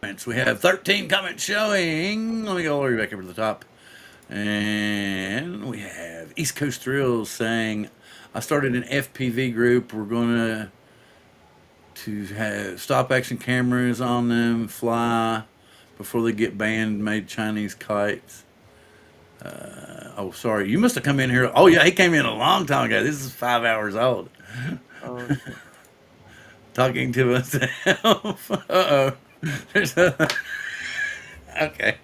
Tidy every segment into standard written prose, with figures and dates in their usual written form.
comments. We have 13 comments showing. Let me go all the way back over to the top. And we have East Coast Thrills saying, I started an FPV group. We're going to have stop action cameras on them, fly before they get banned, made Chinese kites. Oh, sorry. You must have come in here. Oh, yeah, he came in a long time ago. This is 5 hours old. Oh shit. Talking to myself. Uh-oh. There's a, okay.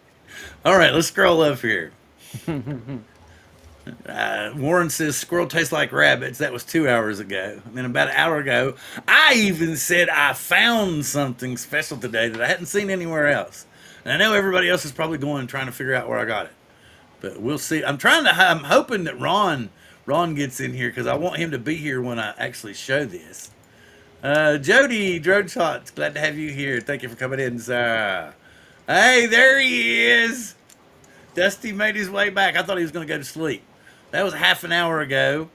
All right, let's scroll up here. Warren says squirrel tastes like rabbits. That was 2 hours ago. And then about an hour ago, I even said I found something special today that I hadn't seen anywhere else. And I know everybody else is probably going and trying to figure out where I got it. But we'll see. I'm hoping that Ron gets in here because I want him to be here when I actually show this. Jody Drone Shots, glad to have you here. Thank you for coming in, sir. Hey, there he is. Dusty made his way back. I thought he was going to go to sleep. That was half an hour ago.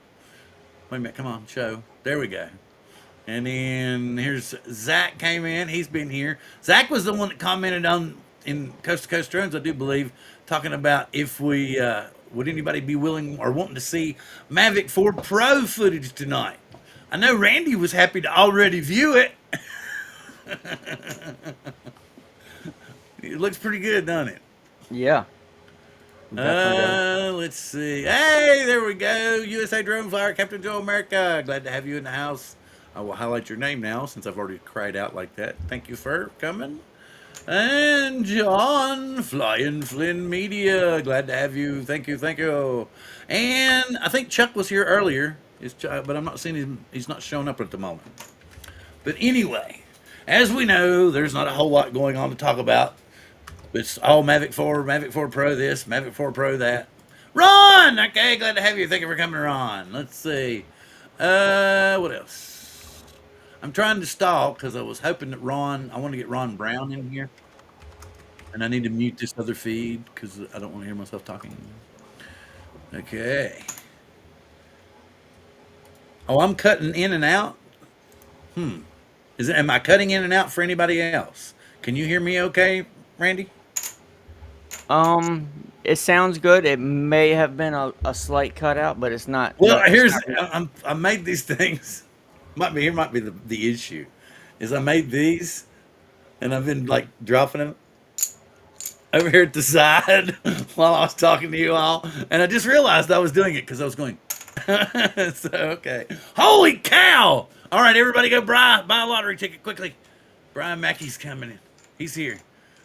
Wait a minute, come on, show. There we go. And then here's Zach came in. He's been here. Zach was the one that commented on in Coast to Coast Drones, I do believe, talking about if we would anybody be willing or wanting to see Mavic 4 Pro footage tonight. I know Randy was happy to already view it. It looks pretty good, doesn't it? Yeah. Definitely does. Let's see. Hey, there we go. USA Drone Flyer, Captain Joe America. Glad to have you in the house. I will highlight your name now since I've already cried out like that. Thank you for coming. And John, Flying Flynn Media. Glad to have you. Thank you, thank you. And I think Chuck was here earlier, but I'm not seeing him. He's not showing up at the moment. But anyway, as we know, there's not a whole lot going on to talk about. It's all Mavic 4, Mavic 4 Pro this, Mavic 4 Pro that. Ron! Okay, glad to have you. Thank you for coming, Ron. Let's see. What else? I'm trying to stall because I was hoping that I want to get Ron Brown in here. And I need to mute this other feed because I don't want to hear myself talking. Okay. Oh, I'm cutting in and out? Am I cutting in and out for anybody else? Can you hear me okay, Randy? It sounds good. It may have been a slight cutout, but it's not. Well, No, it's not really. I made these things. Might be the issue, is I made these, and I've been like dropping them over here at the side while I was talking to you all, and I just realized I was doing it because I was going. So okay, holy cow! All right, everybody, go buy a lottery ticket quickly. Brian Mackey's coming in. He's here.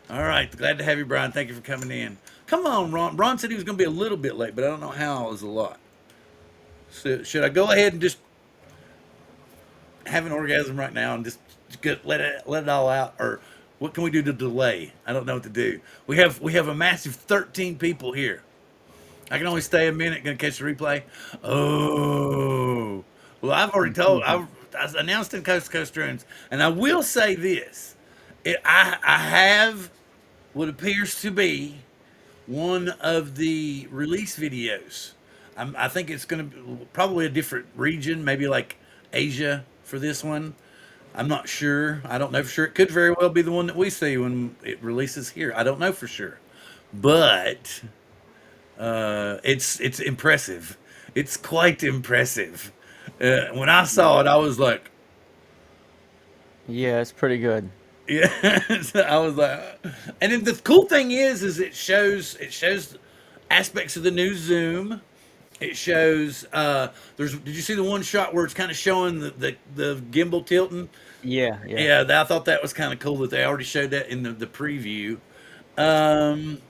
All right, glad to have you, Brian. Thank you for coming in. Come on, Ron. Ron said he was going to be a little bit late, but I don't know how. It was a lot. So should I go ahead and just have an orgasm right now and just let it all out, or what can we do to delay? I don't know what to do. We have a massive 13 people here. I can only stay a minute. Gonna catch the replay. Oh, well, I've already told. I announced in Coast to Coast Drones, and I will say this: I have what appears to be one of the release videos. I think it's going to be probably a different region, maybe like Asia for this one. I'm not sure. I don't know for sure. It could very well be the one that we see when it releases here. I don't know for sure, but it's impressive. It's quite impressive. When I saw it, I was like, Yeah, it's pretty good. yeah. So I was like, and then the cool thing is it shows aspects of the new zoom. It shows did you see the one shot where it's kind of showing the gimbal tilting? Yeah, yeah. Yeah, I thought that was kind of cool that they already showed that in the preview. Um,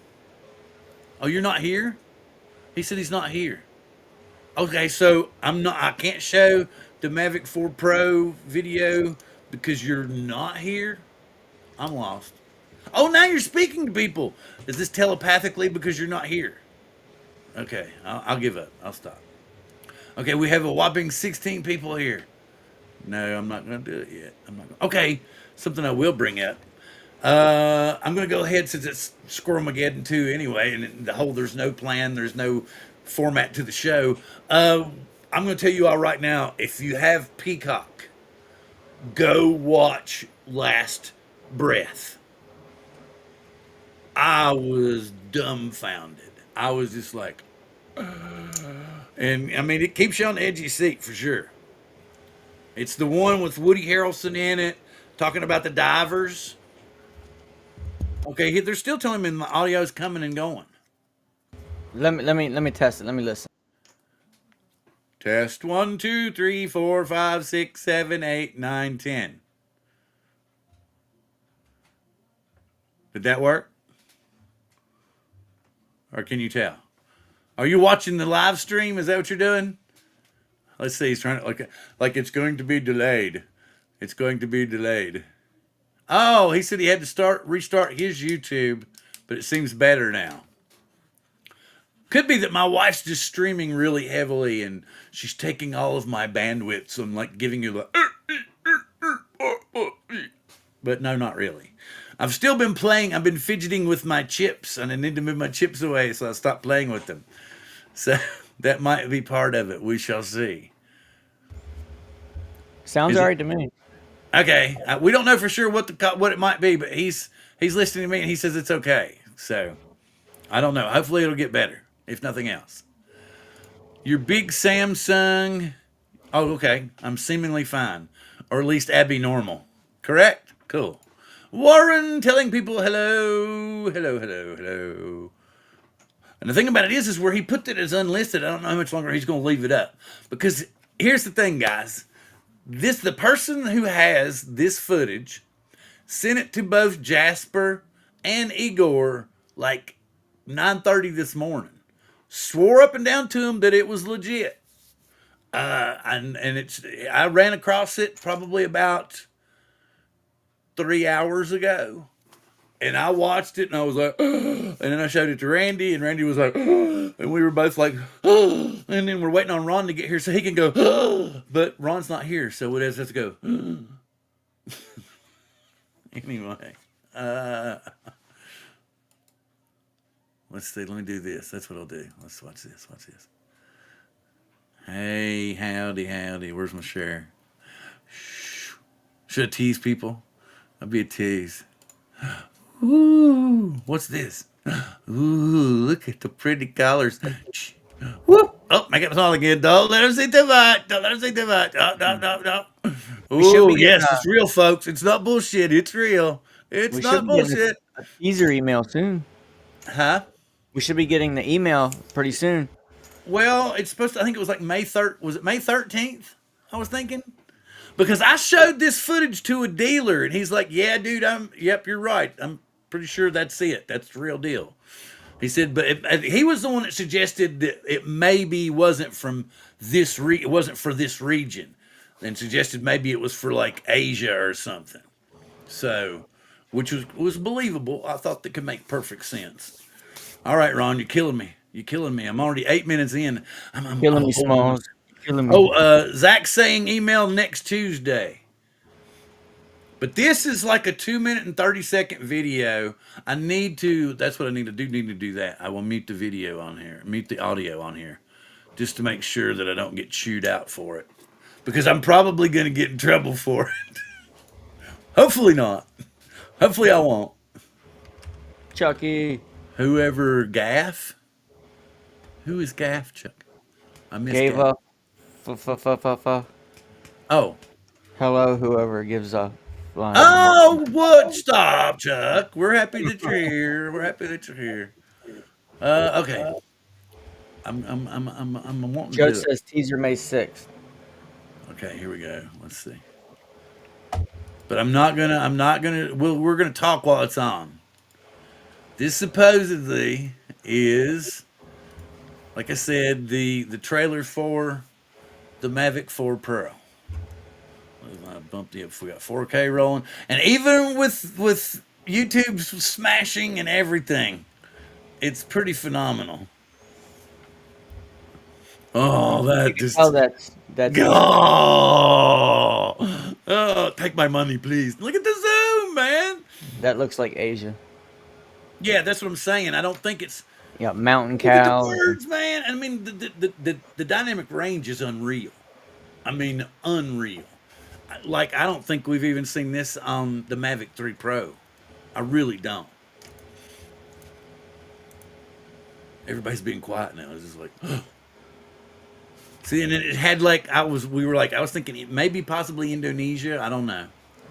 oh, you're not here? He said he's not here. Okay, so I can't show the Mavic 4 Pro video because you're not here? I'm lost. Oh, now you're speaking to people. Is this telepathically because you're not here? Okay, I'll give up. I'll stop. Okay, we have a whopping 16 people here. No, I'm not going to do it yet. I'm not. Okay, something I will bring up. I'm going to go ahead since it's Squirrelmaggedon 2 anyway, and there's no plan, there's no format to the show. I'm going to tell you all right now, if you have Peacock, go watch Last Breath. I was dumbfounded. I was just like, and I mean, it keeps you on the edge of your seat for sure. It's the one with Woody Harrelson in it, talking about the divers. Okay, they're still telling me my audio's coming and going. Let me test it. Let me listen. Test 1, 2, 3, 4, 5, 6, 7, 8, 9, 10. Did that work? Or can you tell? Are you watching the live stream? Is that what you're doing? Let's see. He's trying to like it's going to be delayed. It's going to be delayed. Oh, he said he had to restart his YouTube, but it seems better now. Could be that my wife's just streaming really heavily and she's taking all of my bandwidth. So I'm like giving you the. But no, not really. I've still been playing. I've been fidgeting with my chips and I need to move my chips away, so I stopped playing with them. So that might be part of it. We shall see. Sounds alright to me. Okay, we don't know for sure what it might be, but he's listening to me and he says it's okay. So I don't know. Hopefully it'll get better, if nothing else. Your big Samsung. Oh, okay. I'm seemingly fine, or at least Abby normal. Correct? Cool. Warren telling people hello, hello, hello, hello. And the thing about it is where he put it as unlisted. I don't know how much longer he's going to leave it up, because here's the thing, guys. The person who has this footage sent it to both Jasper and Igor like 9:30 this morning. Swore up and down to him that it was legit. And I ran across it probably about 3 hours ago. And I watched it and I was like, and then I showed it to Randy and Randy was like, and we were both like, and then we're waiting on Ron to get here so he can go, but Ron's not here, so we just have to go. Anyway, let's see. Let me do this. That's what I'll do. Let's watch this. Watch this. Hey, howdy, howdy. Where's my share? Shh. Should I tease people? I'll be a tease. Ooh, what's this? Ooh, look at the pretty colors. Shh. Whoop. Oh, make it all again. Don't let them see too much. Don't let them see too much. Oh, no. Ooh, yes, it's real, folks. It's not bullshit. It's real. It's not bullshit. A teaser email soon. Huh? We should be getting the email pretty soon. Well, it's supposed to, I think it was like May 3rd. Was it May 13th? I was thinking. Because I showed this footage to a dealer and he's like, yeah, dude, yep, you're right. I'm pretty sure that's it. That's the real deal. He said, but he was the one that suggested that it maybe wasn't from this it wasn't for this region, and suggested maybe it was for like Asia or something. So, which was believable. I thought that could make perfect sense. All right, Ron, you're killing me. You're killing me. I'm already 8 minutes in. I'm killing me, Smalls. Killing me. Oh, Zach's saying email next Tuesday. But this is like a 2-minute and 30-second video. That's what I need to do. Need to do that. I will mute the video on here, mute the audio on here, just to make sure that I don't get chewed out for it. Because I'm probably going to get in trouble for it. Hopefully not. Hopefully I won't. Chucky. Whoever Gaff? Who is Gaff, Chuck? I missed Gave Gaff. up. Oh. Hello, whoever gives up. Oh, what? Stop, Chuck. We're happy that you're here. We're happy that you're here. Okay. I'm wanting Joe to do says teaser May 6th. Okay, here we go. Let's see. But I'm not gonna. We're gonna talk while it's on. This supposedly is, like I said, the trailer for the Mavic 4 Pro. I bumped it up. We got 4K rolling, and even with YouTube smashing and everything, it's pretty phenomenal. Oh, that just. Oh, that's. Oh, take my money, please. Look at the zoom, man. That looks like Asia. Yeah, that's what I'm saying. I don't think it's. Yeah, mountain Look at the cows. birds, man. I mean, the dynamic range is unreal. I mean, unreal. Like, I don't think we've even seen this on the Mavic 3 Pro. I really don't. Everybody's being quiet now. It's just like, see, and it had like I was thinking it maybe possibly Indonesia. I don't know.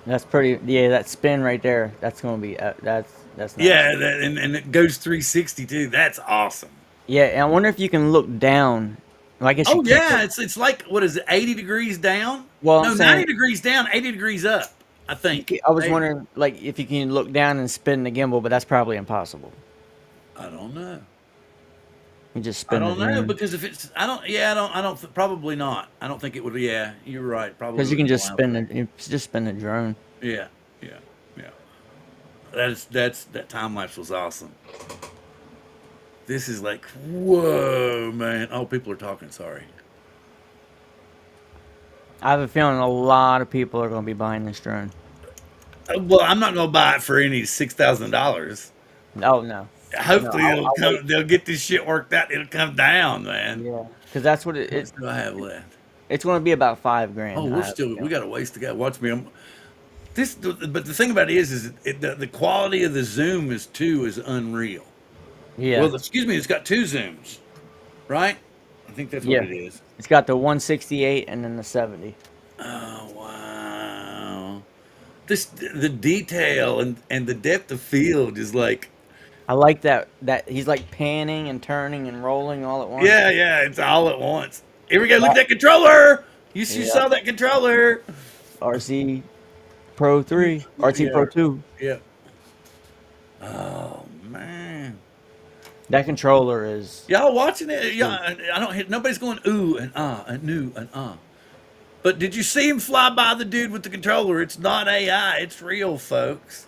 That's pretty. Yeah, that spin right there. That's gonna be. That's nice. Yeah, and it goes 360 too. That's awesome. Yeah, and I wonder if you can look down. Well, I guess you Oh can't. yeah, it's like what is it? 80 degrees down? Well, I'm No, 90 saying. degrees down, 80 degrees up. I think. I was Maybe. wondering, like, if you can look down and spin the gimbal, but that's probably impossible. I don't know. You just I spin the don't know drone because if it's probably not. I don't think it would. Yeah, you're right. Probably because you can wouldn't just allow for that. just spin the drone. Yeah, yeah, yeah. That time lapse was awesome. This is like whoa, man. Oh, people are talking. Sorry. I have a feeling a lot of people are going to be buying this drone. Well, I'm not gonna buy it for any $6,000. Oh no, no, Hopefully, it'll I'll wait. come. They'll get this shit worked out. It'll come down, man. Yeah, because that's what How much do I have left? it's going to be about Oh, $5,000. I have a we feeling. got a ways to go. Watch me. But the thing about it is the quality of the zoom is unreal. Yeah, Well, excuse me, it's got two zooms, right? I think that's what yeah. it is. It's got the 168 and then the 70. Oh wow! The detail and the depth of field is like I like that he's like panning and turning and rolling all at once. yeah, it's all at once. Here we go. Look at That, that controller. You yeah, saw that controller. RC Pro 3, RT Yeah, Pro 2. yeah. Oh man. That controller is. Y'all watching it? Yeah, I don't hear nobody's going ooh and ah and new and ah. But did you see him fly by the dude with the controller? It's not AI, it's real, folks.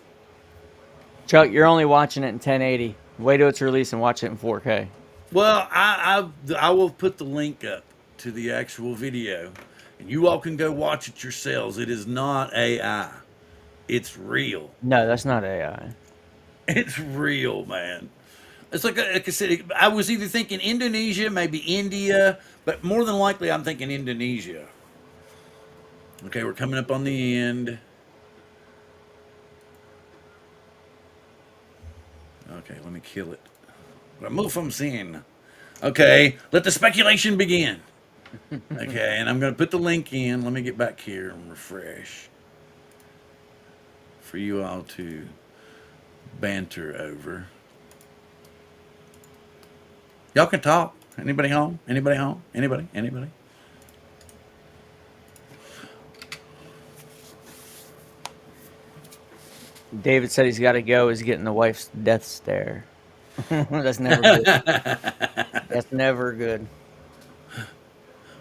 Chuck, you're only watching it in 1080. Wait till it's released and watch it in 4K. Well, I will put the link up to the actual video, and you all can go watch it yourselves. It is not AI. It's real. No, that's not AI. It's real, man. It's like I said, I was either thinking Indonesia, maybe India, but more than likely I'm thinking Indonesia. Okay, we're coming up on the end. Okay, let me kill it. Remove from scene. Okay, let the speculation begin. Okay, and I'm going to put the link in. Let me get back here and refresh for you all to banter over. Y'all can talk. Anybody home? Anybody home? Anybody? Anybody? David said he's got to go. He's getting the wife's death stare. That's never good. That's never good.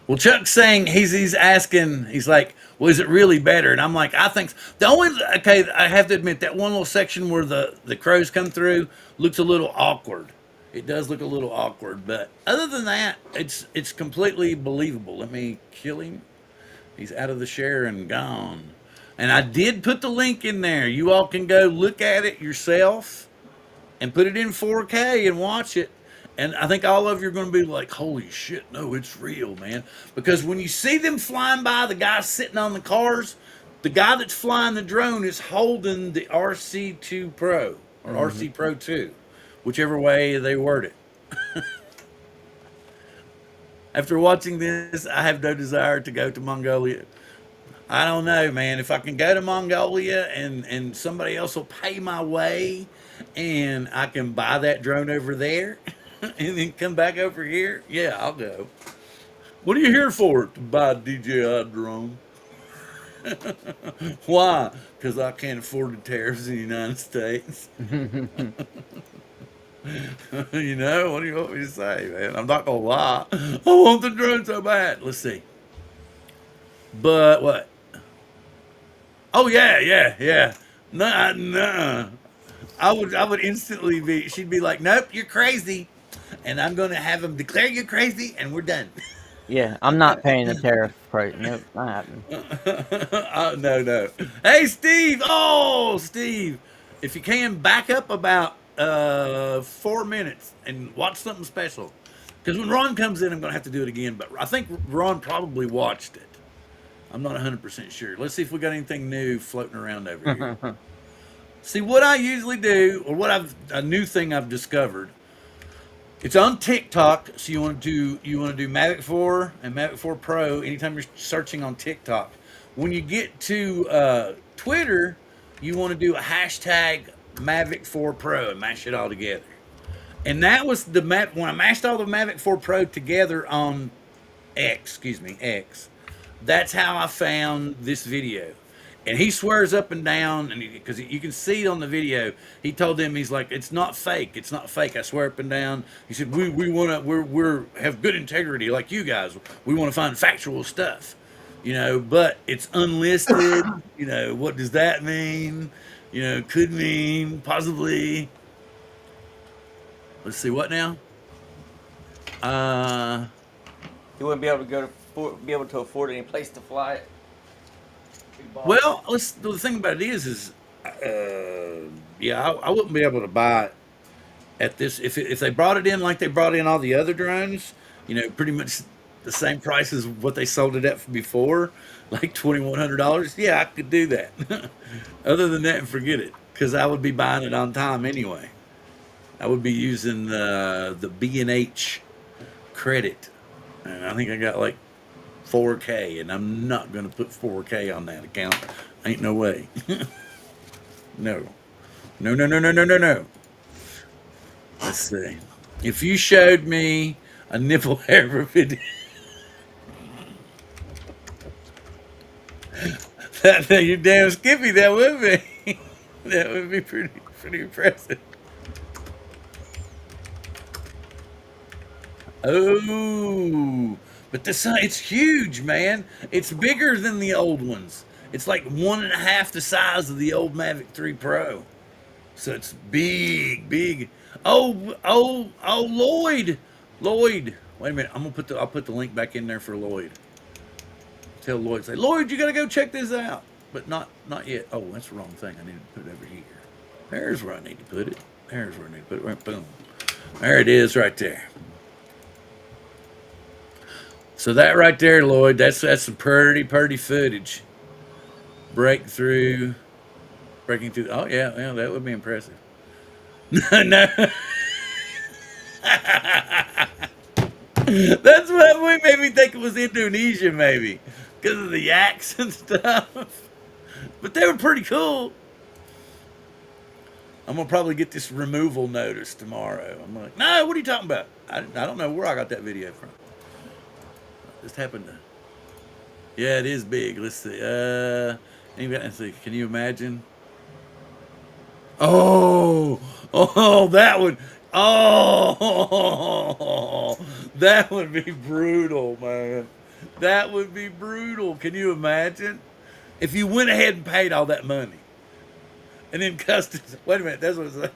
Well, Chuck's saying he's asking, he's like, well, is it really better? And I'm like, I think okay, I have to admit that one little section where the crows come through looks a little awkward. It does look a little awkward, but other than that, it's completely believable. Let me kill him. He's out of the share and gone. And I did put the link in there. You all can go look at it yourself and put it in 4K and watch it. And I think all of you are going to be like, holy shit, no, it's real, man. Because when you see them flying by, the guy sitting on the cars, the guy that's flying the drone is holding the RC2 Pro or RC Pro 2, whichever way they word it. After watching this, I have no desire to go to Mongolia. I don't know, man. If I can go to Mongolia and somebody else will pay my way and I can buy that drone over there and then come back over here, yeah, I'll go. What are you here for? To buy a DJI drone. Why? Because I can't afford the tariffs in the United States. You know, what do you want me to say, man? I'm not going to lie. I want the drone so bad. Let's see. But what? Oh yeah. No. I would instantly be. She'd be like, "Nope, you're crazy," and I'm gonna have them declare you crazy, and we're done. Yeah, I'm not paying the tariff price. Nope, not happening. No. Hey, Steve. Oh, Steve, if you can back up about 4 minutes and watch something special, because when Ron comes in, I'm gonna have to do it again. But I think Ron probably watched it. I'm not 100% sure. Let's see if we got anything new floating around over here. See, what I usually do, or a new thing I've discovered, It's on TikTok, so you want to do Mavic 4 and Mavic 4 Pro anytime you're searching on TikTok. When you get to Twitter, you want to do a hashtag Mavic 4 Pro and mash it all together. And that was the map when I mashed all the Mavic 4 Pro together on X. That's how I found this video. And he swears up and down, and because you can see it on the video, he told them, he's like, it's not fake, it's not fake. I swear up and down. He said, we want to we're have good integrity like you guys. We want to find factual stuff, but it's unlisted. What does that mean? Could mean possibly. Let's see what now. You wouldn't be able to be able to afford any place to fly it. Well, the thing about it is, yeah, I wouldn't be able to buy it at this if they brought it in like they brought in all the other drones. Pretty much the same price as what they sold it at before, like $2,100. Yeah, I could do that. Other than that, forget it, because I would be buying it on time anyway. I would be using the B&H credit, and I think I got like 4K, and I'm not going to put 4K on that account. Ain't no way. No. No, no, no, no, no, no, no. Let's see. If you showed me a nipple hair video, you damn Skippy, that would be. That would be pretty impressive. Oh, but it's huge, man. It's bigger than the old ones. It's like 1.5 the size of the old Mavic 3 Pro. So it's big, big. Oh, Lloyd. Wait a minute. I'll put the link back in there for Lloyd. Tell Lloyd, say, Lloyd, you gotta go check this out. But not yet. Oh, that's the wrong thing. I need to put it over here. There's where I need to put it. There's where I need to put it. Right, boom. There it is, right there. So that right there, Lloyd, that's some pretty footage. Breaking through. Oh yeah, that would be impressive. No. That's what made me think it was Indonesia, maybe, because of the yaks and stuff. But they were pretty cool. I'm gonna probably get this removal notice tomorrow. I'm like, no, what are you talking about? I don't know where I got that video from. Just happened to. Yeah, it is big. Let's see. Let's see. Can you imagine? Oh, that would. Oh, that would be brutal, man. That would be brutal. Can you imagine? If you went ahead and paid all that money, and then customs. Wait a minute. That's what it's like.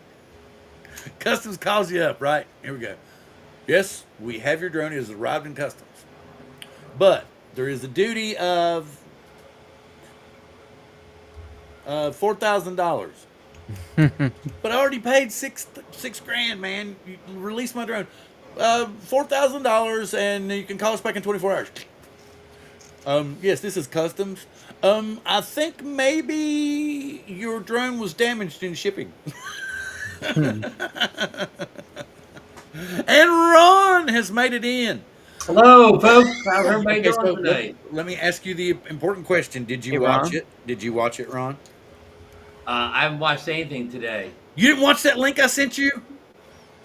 Customs calls you up, right? Here we go. Yes, we have your drone. It has arrived in customs. But there is a duty of $4,000. But I already paid six grand, man. You release my drone. $4,000, and you can call us back in 24 hours. Yes, this is customs. I think maybe your drone was damaged in shipping. And Ron has made it in. Hello, folks. How's everybody Okay, doing today? let me ask you the important question. Did you Hey, watch Ron. it? Did you watch it, Ron? I haven't watched anything today. You didn't watch that link I sent you?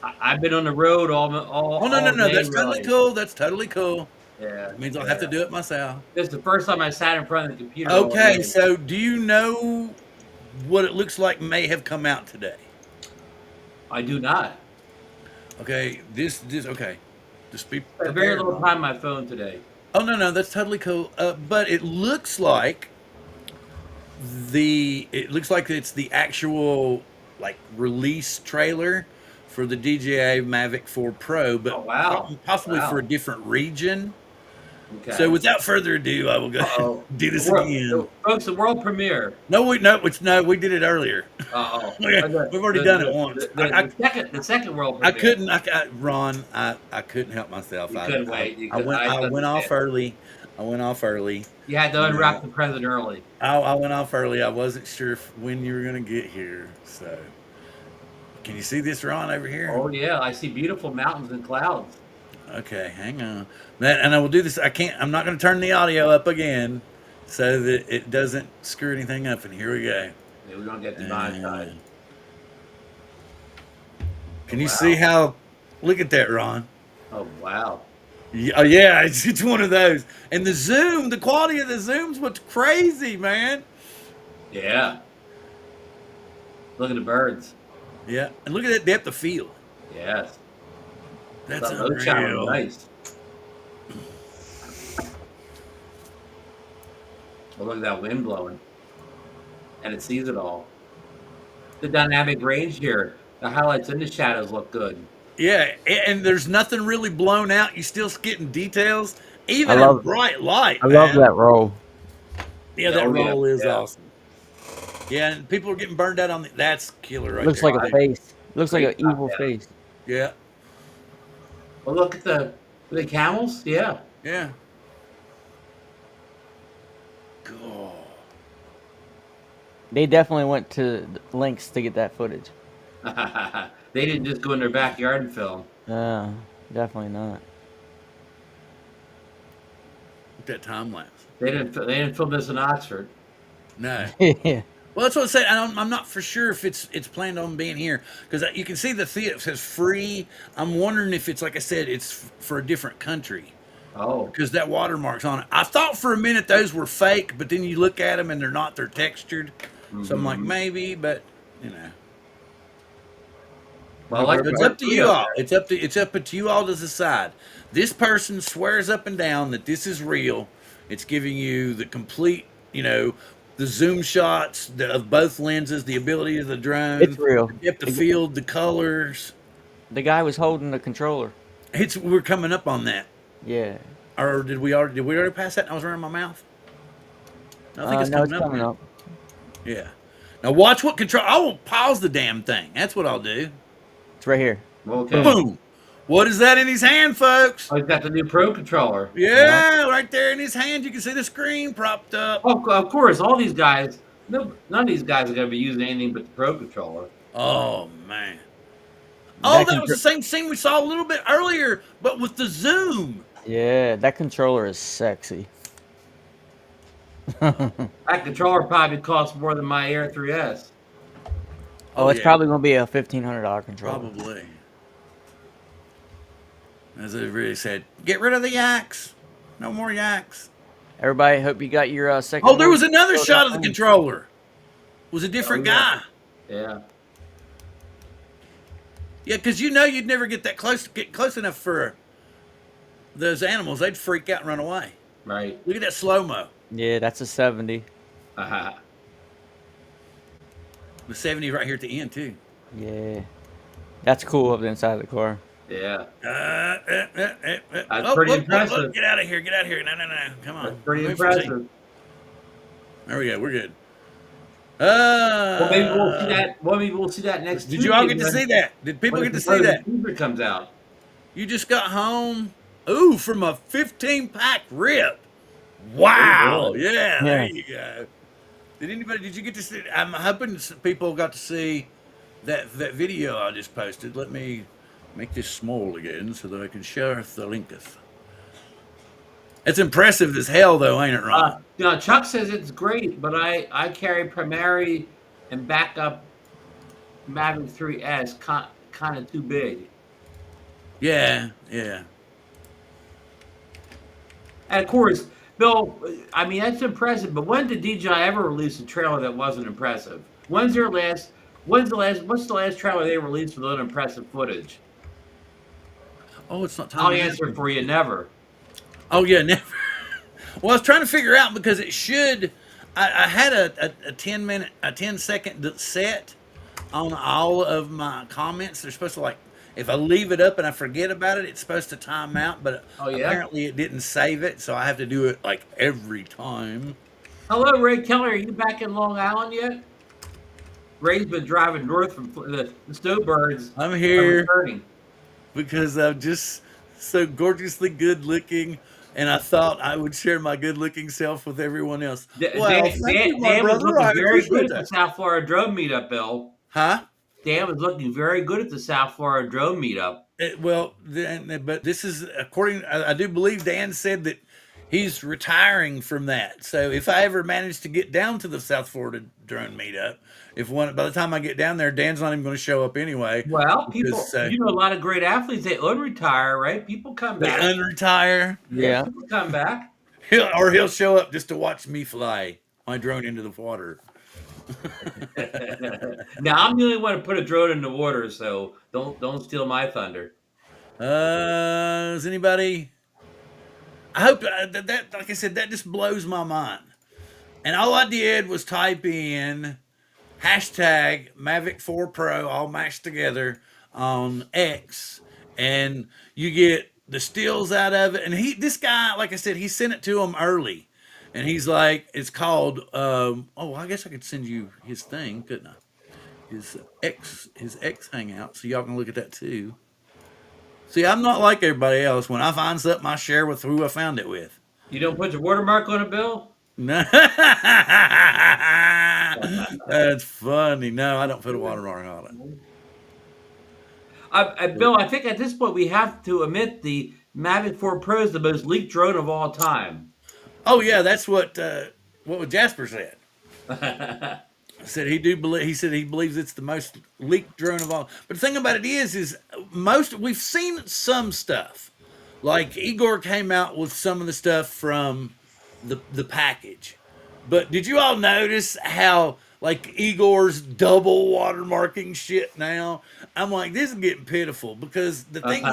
I've been on the road all Oh, no. day, That's really. totally cool. That's totally cool. Yeah. It means I'll have to do it myself. This is the first time I sat in front of the computer. all Okay, day. so do you know what it looks like may have come out today? I do not. Okay, this okay. Just be I prepared. have very little time on my phone today. Oh, no, that's totally cool. But it looks like it's the actual like release trailer for the DJI Mavic 4 Pro, but Oh, wow. possibly Wow. for a different region. Okay. So without further ado, I will go Uh-oh. do this The world- again. Folks, the world premiere. No, we did it earlier. Uh-oh. We've already done it once. The second world I premiere. Ron, I couldn't help myself. You couldn't wait. I went off early. I went off early. You had to unwrap the present early. I went off early. I wasn't sure when you were going to get here. So Can you see this, Ron, over here? Oh yeah, I see beautiful mountains and clouds. Okay, hang on. And I will do this. I'm not going to turn the audio up again so that it doesn't screw anything up. And here we go. Yeah, we don't get demonetized. Can Oh, you wow. see how? Look at that, Ron. Oh wow. Oh, yeah, it's one of those. And the quality of the zoom's what's crazy, man. Yeah. Look at the birds. Yeah, and look at that depth of field. Yes. That's That low channel unreal. nice. Oh, look at that wind blowing. And it sees it all. The dynamic range here. The highlights and the shadows look good. Yeah, and there's nothing really blown out. You're still getting details, I even in love bright light. I love man. that roll. Yeah, that Oh, yeah, roll is yeah. awesome. Yeah, and people are getting burned out on the. That's killer right Looks there. like a face. Looks like an Great job, evil yeah. face. Yeah, Well, look at the camels. Yeah. yeah. God. They definitely went to lengths to get that footage. They didn't just go in their backyard and film. Definitely not. Look at that time lapse. They didn't film this in Oxford. No. Yeah. Well, that's what I said. I'm not for sure if it's planned on being here because you can see the theater says free. I'm wondering if it's like I said, it's for a different country Oh. because that watermark's on it. I thought for a minute those were fake, but then you look at them and they're not. They're textured. So I'm like maybe, but you know. Well, I like It's the up to you all. It's up to you all to decide. This person swears up and down that this is real. It's giving you the complete, the zoom shots of both lenses, the ability of the drone, It's real. the depth of field, the colors. The guy was holding the controller. We're coming up on that. Yeah. Or did we already pass that? And I was running my mouth. I think it's No, coming it's up. coming up. Yeah. Now watch what control. I will pause the damn thing. That's what I'll do. It's right here. Okay. Boom. What is that in his hand, folks? Oh, he's got the new Pro controller. Yeah, right there in his hand. You can see the screen propped up. Oh, of course, all these guys. None of these guys are going to be using anything but the Pro controller. Oh, man. Oh, That that was the same scene we saw a little bit earlier, but with the zoom. Yeah, that controller is sexy. That controller probably costs more than my Air 3S. Oh, it's yeah. probably gonna be a $1,500 controller. Probably. As it really said, get rid of the yaks. No more yaks. Everybody, hope you got your second. Oh, there was another world shot of the thing. controller. It was a different guy. Yeah. Yeah, because you'd never get close enough for those animals. They'd freak out and run away. Right. Look at that slow-mo. Yeah, that's a 70. Uh-huh. The 70 right here at the end, too. Yeah, that's cool up the inside of the car. Yeah. That's pretty impressive. Get out of here. No. Come on. That's pretty Move for a seat. impressive. There we go. We're good. Well, maybe we'll see that. Well, maybe we'll see that next. Did you all get to see that? Did people get to see that? When comes out. You just got home. Ooh, from a 15-pack rip. Wow. Yeah, there you go. Did you get to see? I'm hoping people got to see that video I just posted. Let me make this small again so that I can share the linketh. It's impressive as hell, though, ain't it, Ron? Chuck says it's great, but I carry primary and backup Mavic 3S kind of too big. Yeah. And of course, Bill, I mean, that's impressive, but when did DJI ever release a trailer that wasn't impressive? What's the last trailer they released with unimpressive footage? Oh, it's not time. I'll answer for you, never. Oh, yeah, never. Well, I was trying to figure out because it should. I had a 10-second set on all of my comments. They're supposed to if I leave it up and I forget about it, it's supposed to time out. But apparently it didn't save it, so I have to do it every time. Hello, Ray Keller. Are you back in Long Island yet? Ray's been driving north from the snowbirds. I'm here returning. because I'm just so gorgeously good looking. And I thought I would share my good-looking self with everyone else. Dan was looking very good at the South Florida drone meetup, Bill. Huh? Dan was looking very good at the South Florida drone meetup. But this is according. I do believe Dan said that he's retiring from that. So if I ever manage to get down to the South Florida drone meetup, by the time I get down there, Dan's not even going to show up anyway. Well, Because, people, you know, a lot of great athletes, they unretire, right? People come they back. unretire. Yeah. People come back. He'll show up just to watch me fly my drone into the water. Now I'm the only one to put a drone in the water, so don't steal my thunder. Is anybody? I hope that, like I said, that just blows my mind. And all I did was type in hashtag Mavic 4 Pro all mashed together on X, and you get the stills out of it. And this guy, like I said, he sent it to him early, and he's like, it's called. I guess I could send you his thing, couldn't I? His X hangout, so y'all can look at that too. See, I'm not like everybody else. When I find something, I share with who I found it with. You don't put your watermark on it, Bill? No. That's funny. No, I don't put a watermark on it. Bill, I think at this point we have to admit the Mavic 4 Pro is the most leaked drone of all time. Oh yeah, that's what Jasper said. Said he said he believes it's the most leaked drone of all. But the thing about it is we've seen some stuff. Like Igor came out with some of the stuff from the package. But did you all notice how like Igor's double watermarking shit now? I'm like, this is getting pitiful, because the thing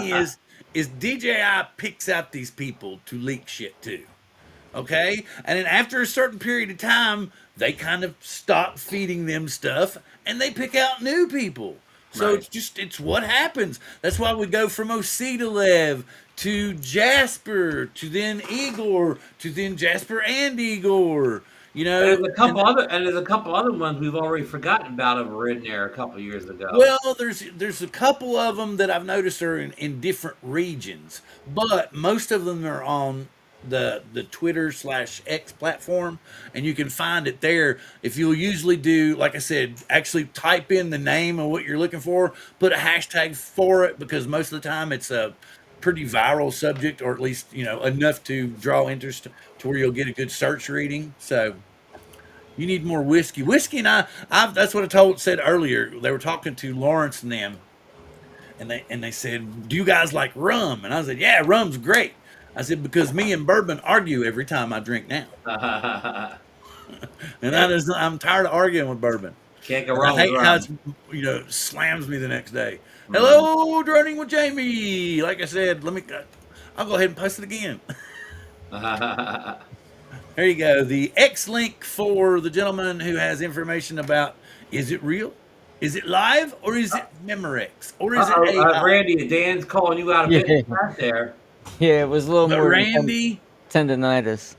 is DJI picks out these people to leak shit to. Okay? And then after a certain period of time, they kind of stop feeding them stuff and they pick out new people. So Right. it's what happens. That's why we go from OC to Lev to Jasper to then Igor to then Jasper and Igor. You know, There's a couple other ones we've already forgotten about that were in there a couple years ago. well, there's a couple of them that I've noticed are in different regions, but most of them are on the Twitter/X platform, and you can find it there. If you'll usually do, like I said, actually type in the name of what you're looking for, put a hashtag for it, because most of the time it's a pretty viral subject, or at least, you know, enough to draw interest to where you'll get a good search reading. So you need more whiskey. Whiskey and I've that's what I said earlier. They were talking to Lawrence and them, and they said, "Do you guys like rum?" And I said, "Yeah, rum's great." I said, because me and bourbon argue every time I drink now. And I'm tired of arguing with bourbon. Can't go And wrong I hate with how rum. it slams me the next day. Hello, droning with Jamie. Like I said, I'll go ahead and post it again. There you go. The X link for the gentleman who has information about, is it real? Is it live? Or is it Memorex? Or is it AI? Randy, Dan's calling you out a bit back there. Yeah, it was a little But more Randy, tendonitis.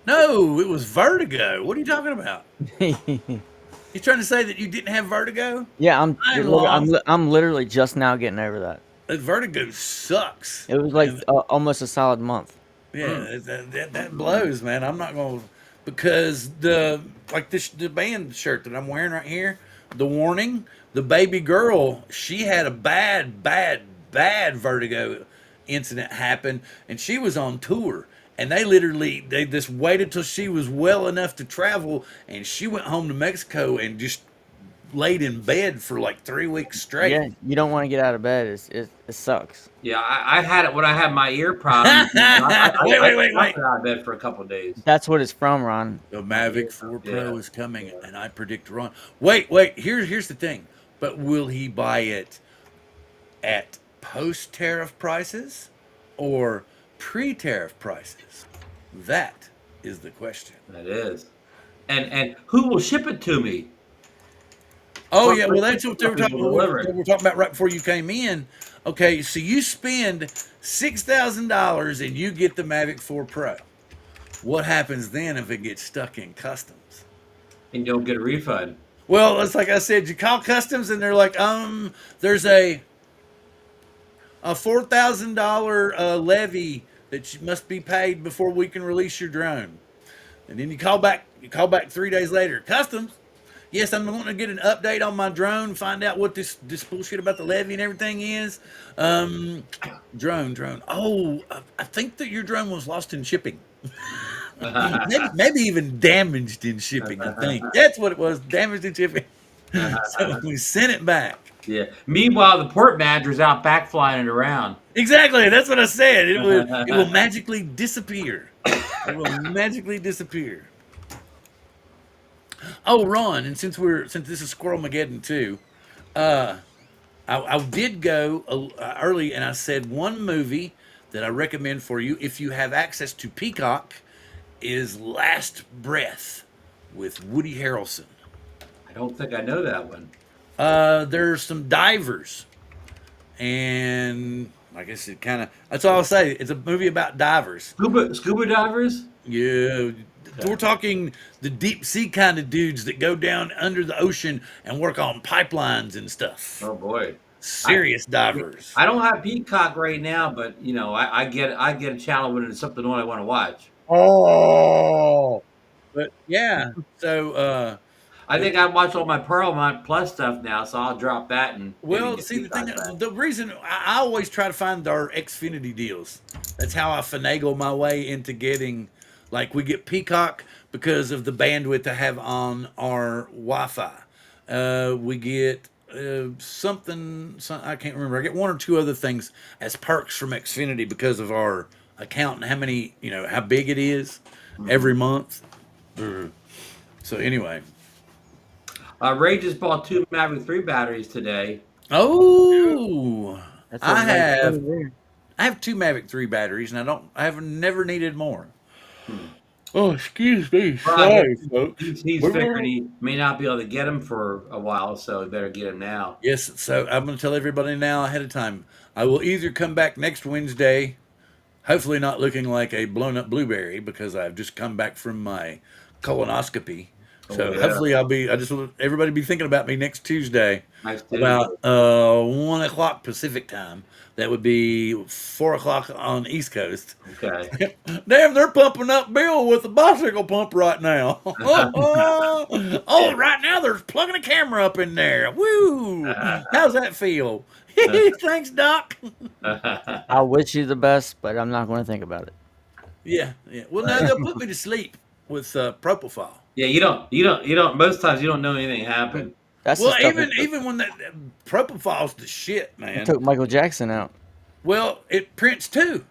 no, it was vertigo. What are you talking about? You trying to say that you didn't have vertigo? Yeah, I'm I'm literally just now getting over that. Vertigo sucks. It was like almost a solid month. Yeah, that blows, man. I'm not gonna, because the band shirt that I'm wearing right here, the warning, the baby girl, she had a bad vertigo incident happen, and she was on tour. And they just waited till she was well enough to travel, and she went home to Mexico and just laid in bed for like 3 weeks straight. Yeah, you don't want to get out of bed. It sucks. Yeah, I had it when I had my ear problem. Wait. I got out of bed for a couple of days. That's what it's from, Ron. The Mavic 4 Pro Yeah. is coming, and I predict Ron. Wait. Here's the thing. But will he buy it at post-tariff prices or pre-tariff prices? That is the question. That is. And who will ship it to me? Oh yeah, well that's what they were talking Delivered. about. We were talking about right before you came in. Okay, so you spend $6,000 and you get the Mavic 4 Pro. What happens then if it gets stuck in customs? And you don't get a refund. Well, it's like I said, you call customs and they're like, there's a $4,000 levy that must be paid before we can release your drone. And then you call back 3 days later, customs, Yes, I'm wanting to get an update on my drone, find out what this bullshit about the levee and everything is. Um, drone. Oh, I think that your drone was lost in shipping. Maybe even damaged in shipping. I think that's what it was, damaged in shipping. So we sent it back. Yeah. Meanwhile, the port manager's out back flying it around. Exactly, that's what I said. It will magically disappear. It will magically disappear. Oh, Ron, and since this is Squirrelmaggedon too, I did go early, and I said one movie that I recommend for you if you have access to Peacock is Last Breath with Woody Harrelson. I don't think I know that one. There's some divers, and I guess it kind of that's all I'll say. It's a movie about divers. Scuba divers? Yeah, we're talking the deep sea kind of dudes that go down under the ocean and work on pipelines and stuff. Oh boy. Serious divers. I don't have Peacock right now, but you know, I get a channel when it's something I want to watch. Oh, but yeah. So, I think I watch all my Paramount Plus stuff now, so I'll drop that and maybe well, get see, Peacock back. the reason I always try to find our Xfinity deals. That's how I finagle my way into getting, like, we get Peacock because of the bandwidth I have on our Wi-Fi. We get something, I can't remember. I get one or two other things as perks from Xfinity because of our account and how many, how big it is every month. So anyway. Ray just bought 2 Maverick 3 batteries today. Oh, That's I what Mike's have doing there. I have 2 Mavic 3 batteries, and I have never needed more. Hmm. Oh, excuse me. Well, Sorry, folks. He's figuring he may not be able to get him for a while, so he better get him now. Yes, so I'm going to tell everybody now ahead of time. I will either come back next Wednesday, hopefully not looking like a blown up blueberry because I've just come back from my colonoscopy. So yeah. hopefully I just want everybody to be thinking about me next Tuesday Nice about 1 o'clock Pacific time. That would be 4 o'clock on East Coast. Okay. Damn, they're pumping up Bill with a bicycle pump right now. Oh, right now they're plugging a camera up in there. Woo! How's that feel? Thanks, Doc. I wish you the best, but I'm not going to think about it. Yeah. Well, no, they'll put me to sleep with propofol. Yeah, you don't. Most times you don't know anything happened. That's Well, the stuff even when that propofol's the shit, that man. took Michael Jackson out. Well, it Prince too.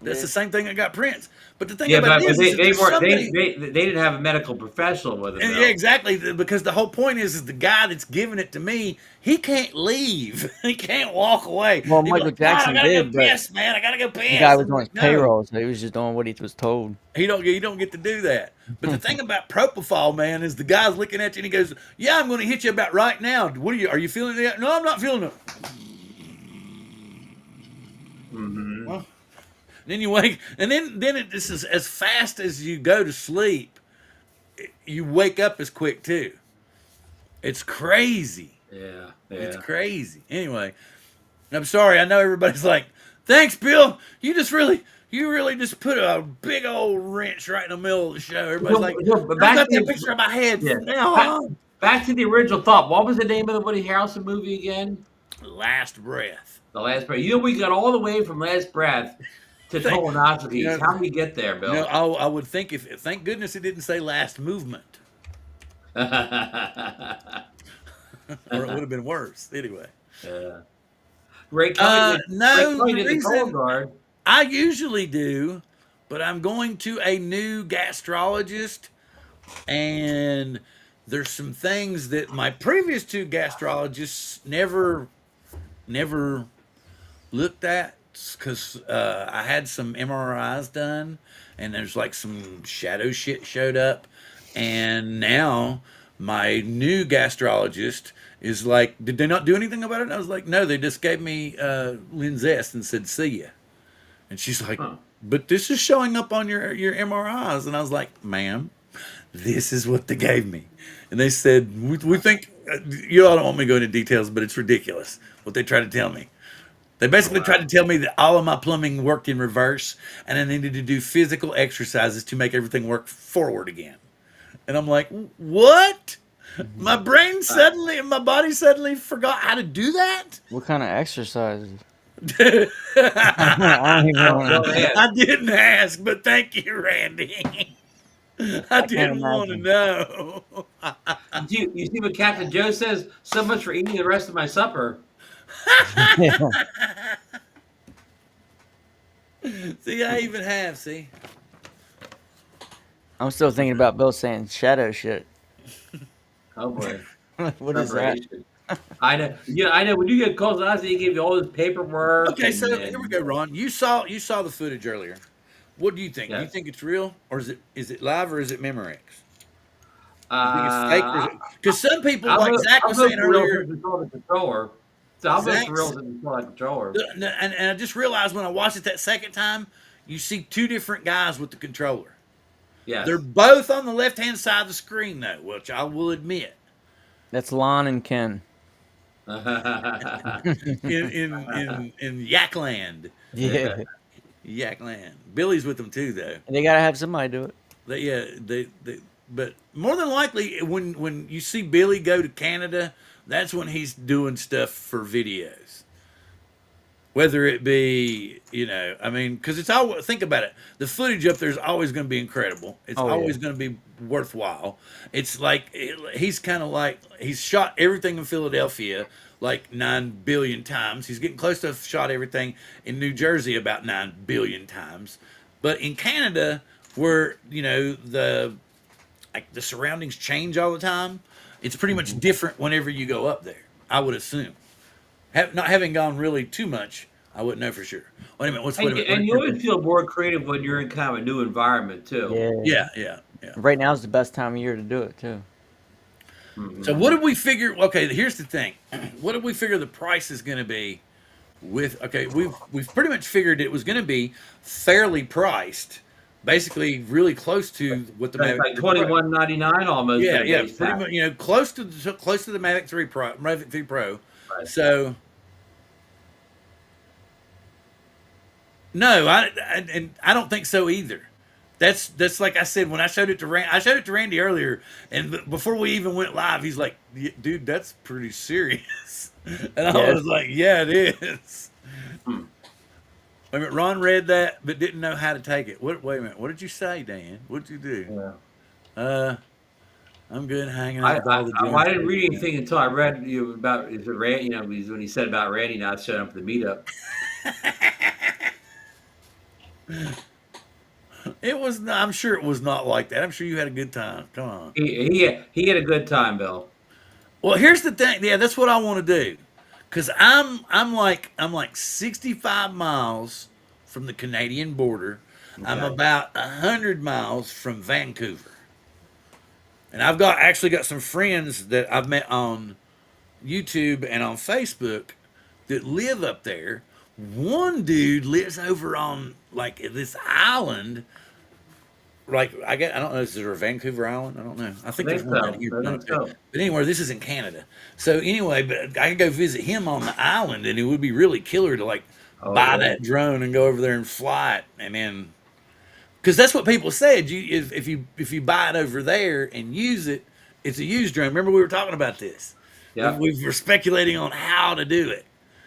That's the same thing that got Prince. But the thing Yeah, about but this is they somebody, didn't have a medical professional with them. yeah, exactly. Because the whole point is the guy that's giving it to me, he can't leave. He can't walk away. Well, He's Michael like, Jackson I gotta did, go but piss, man. I gotta go piss. the guy was on his No. payroll, so he was just doing what he was told. You don't get to do that. But the thing about propofol, man, is the guy's looking at you and he goes, "Yeah, I'm going to hit you about right now. What are you feeling it? No, I'm not feeling it." Mm-hmm. Well, then you wake, and then this is as fast as you go to sleep. You wake up as quick too. It's crazy. Yeah. It's crazy. Anyway, I'm sorry. I know everybody's like, "Thanks, Bill. You really just put a big old wrench right in the middle of the show." Everybody's like, but "I got that picture in my head." Yeah. Now, Back to the original thought. What was the name of the Woody Harrelson movie again? Last Breath. The Last Breath. You know, we got all the way from Last Breath to colonoscopies. Yeah. How did we get there, Bill? I would think thank goodness it didn't say Last Movement, or it would have been worse. Anyway. Yeah. Ray Kelly No, Ray the did the reason Cold Guard. I usually do, but I'm going to a new gastrologist, and there's some things that my previous 2 gastrologists never looked at because I had some MRIs done, and there's like some shadow shit showed up, and now my new gastrologist is like, "Did they not do anything about it?" And I was like, "No, they just gave me Linzest and said see ya." And she's like, "But this is showing up on your MRIs." And I was like, "Ma'am, this is what they gave me." And they said, we think, you all don't want me to go into details, but it's ridiculous what they tried to tell me. They basically tried to tell me that all of my plumbing worked in reverse and I needed to do physical exercises to make everything work forward again. And I'm like, "What?" My brain suddenly, my body suddenly forgot how to do that. What kind of exercises? I I don't even want Don't to. ask. didn't ask, but thank you, Randy. I I can't didn't want to imagine. know. You see what Captain Joe says? So much for eating the rest of my supper. Yeah. See, I even have. See, I'm still thinking about Bill saying shadow shit. Oh boy, What is that? preparation. I know. Yeah, I know. When you get calls, they give you all this paperwork okay, so and here we go, Ron. You saw the footage earlier. What do you think? Do you yes. think it's real, or is it live, or is it Memorex? You think it's fake, or is Uh, it? Because some people, like Zach I'll was vote saying for real earlier, since it's on the controller. So I'll vote for real Zach's, since it's on the controller. and I just realized when I watched it that second time, you see two different guys with the controller. They're Yes. both on the left hand side of the screen, though, which I will admit. That's Lon and Ken. In Yakland, Yeah. Yakland. Billy's with them too, though. They gotta have somebody do it. But more than likely, when you see Billy go to Canada, that's when he's doing stuff for videos. Whether it be, I mean, because it's all, think about it. The footage up there is always going to be incredible. It's Oh, yeah. always going to be worthwhile. It's like, he's kind of like, he's shot everything in Philadelphia like 9 billion times. He's getting close to shot everything in New Jersey about 9 billion times. But in Canada, where, the surroundings change all the time, it's pretty much different whenever you go up there, I would assume. Not having gone really too much, I wouldn't know for sure. Wait a minute. Wait a minute. And you always feel more creative when you're in kind of a new environment too. Yeah. Yeah. Right now is the best time of year to do it too. So what did we figure? Okay, here's the thing. What did we figure the price is going to be? We've pretty much figured it was going to be fairly priced, basically really close to what the That's Mavic like 3 Pro. $21.99 almost. Yeah, for yeah, base pretty pack. much. Close to the Mavic 3 Pro, Mavic 3 Pro. Right. So no, I don't think so either. That's like I said when I showed it to Randy earlier, and before we even went live, he's like, "Dude, that's pretty serious," and I Yes. was like, "Yeah, it is." Hmm. Wait a minute, Ron read that but didn't know how to take it. Wait a minute, what did you say, Dan? What did you do? Yeah. I'm good hanging I, out with all the I drunk didn't read people. anything until I read about is it Randy, when he said about Randy not showing up for the meetup. It was. I'm sure it was not like that. I'm sure you had a good time. Come on. He had a good time, Bill. Well, here's the thing. Yeah, that's what I want to do. Cause I'm like 65 miles from the Canadian border. I'm Okay. about 100 miles from Vancouver, and I've actually got some friends that I've met on YouTube and on Facebook that live up there. One dude lives over on like this island. Like I don't know, is there a Vancouver Island? I don't know. I I think think there's one so. down here. I think so. But anyway, this is in Canada. So anyway, but I could go visit him on the island, and it would be really killer to like Oh buy yeah. that drone and go over there and fly it, and then because that's what people said. If you buy it over there and use it, it's a used drone. Remember we were talking about this. Yeah. We were speculating on how to do it.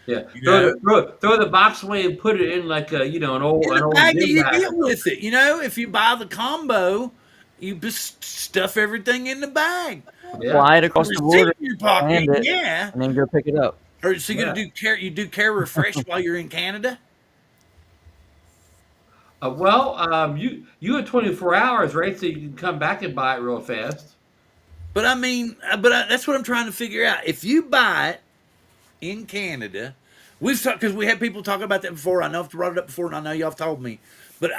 Yeah. You know, Throw the box away and put it in like an old in the old bag that gym you bag. get with it. If you buy the combo, you just stuff everything in the bag. Yeah. Fly it across the Receipt border, in your pocket, land it, yeah. and then go pick it up. Or so you Yeah. gonna do care refresh while you're in Canada? You had 24 hours, right? So you can come back and buy it real fast. But I mean, that's what I'm trying to figure out. If you buy it in Canada, we've talked because we had people talk about that before. I know I've brought it up before, and I know y'all have told me, but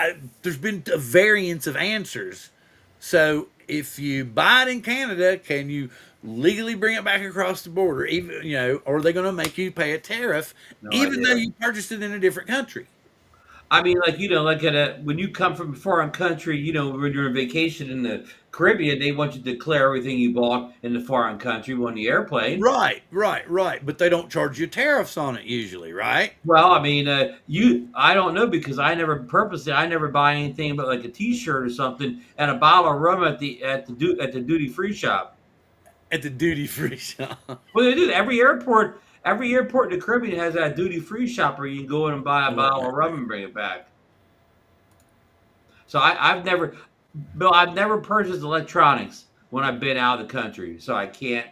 there's been a variance of answers. So if you buy it in Canada, can you legally bring it back across the border? Even or are they going to make you pay a tariff, No even though idea. you purchased it in a different country? I mean, like when you come from a foreign country, when you're on vacation in the Caribbean, they want you to declare everything you bought in the foreign country on the airplane. Right. But they don't charge you tariffs on it usually, right? Well, I mean, I don't know because I never buy anything but like a T-shirt or something and a bottle of rum at the duty free shop. at the duty free shop. Well, they do. Every airport in the Caribbean has that duty free shop where you can go in and buy a bottle of rum and bring it back. So I've never, Bill, I've never purchased electronics when I've been out of the country, so I can't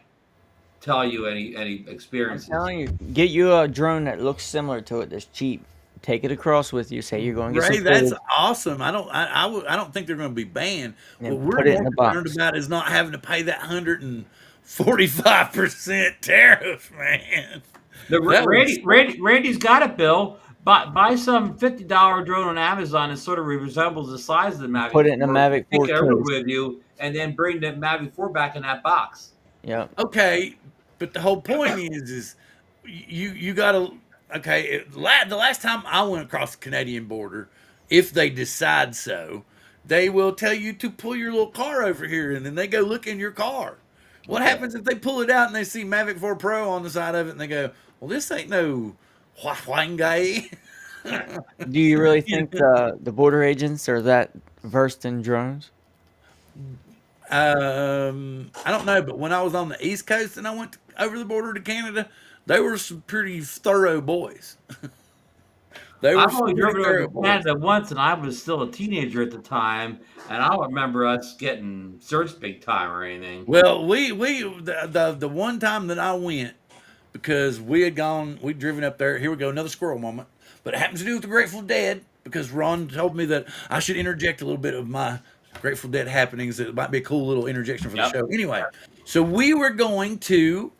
tell you any I'm experiences. telling you, get you a drone that looks similar to it that's cheap. Take it across with you. Say you're going to get Ray, some that's food. awesome. I don't think they're going to be banned. And What we're put it more in a concerned box. about is not having to pay that 145% tariff, man. That was- Randy's got it, Bill. Buy some $50 drone on Amazon that sort of resembles the size of the Mavic. Put it in a Mavic 4 Take it over case. with you, and then bring the Mavic 4 back in that box. Yep. Okay, but the whole point is you got to okay. The last time I went across the Canadian border, if they decide so, they will tell you to pull your little car over here, and then they go look in your car. What happens if they pull it out and they see Mavic 4 Pro on the side of it, and they go, "Well, this ain't no Huawei." Do you really think the border agents are that versed in drones? I don't know, but when I was on the East Coast and I went over the border to Canada, they were some pretty thorough boys. They were I've some only pretty driven thorough over to boys. Canada once, and I was still a teenager at the time, and I don't remember us getting searched big time or anything. Well, the one time that I went, because we'd driven up there. Here we go, another squirrel moment. But it happens to do with the Grateful Dead, because Ron told me that I should interject a little bit of my Grateful Dead happenings. It might be a cool little interjection for the Yep. show. Anyway, so we were going to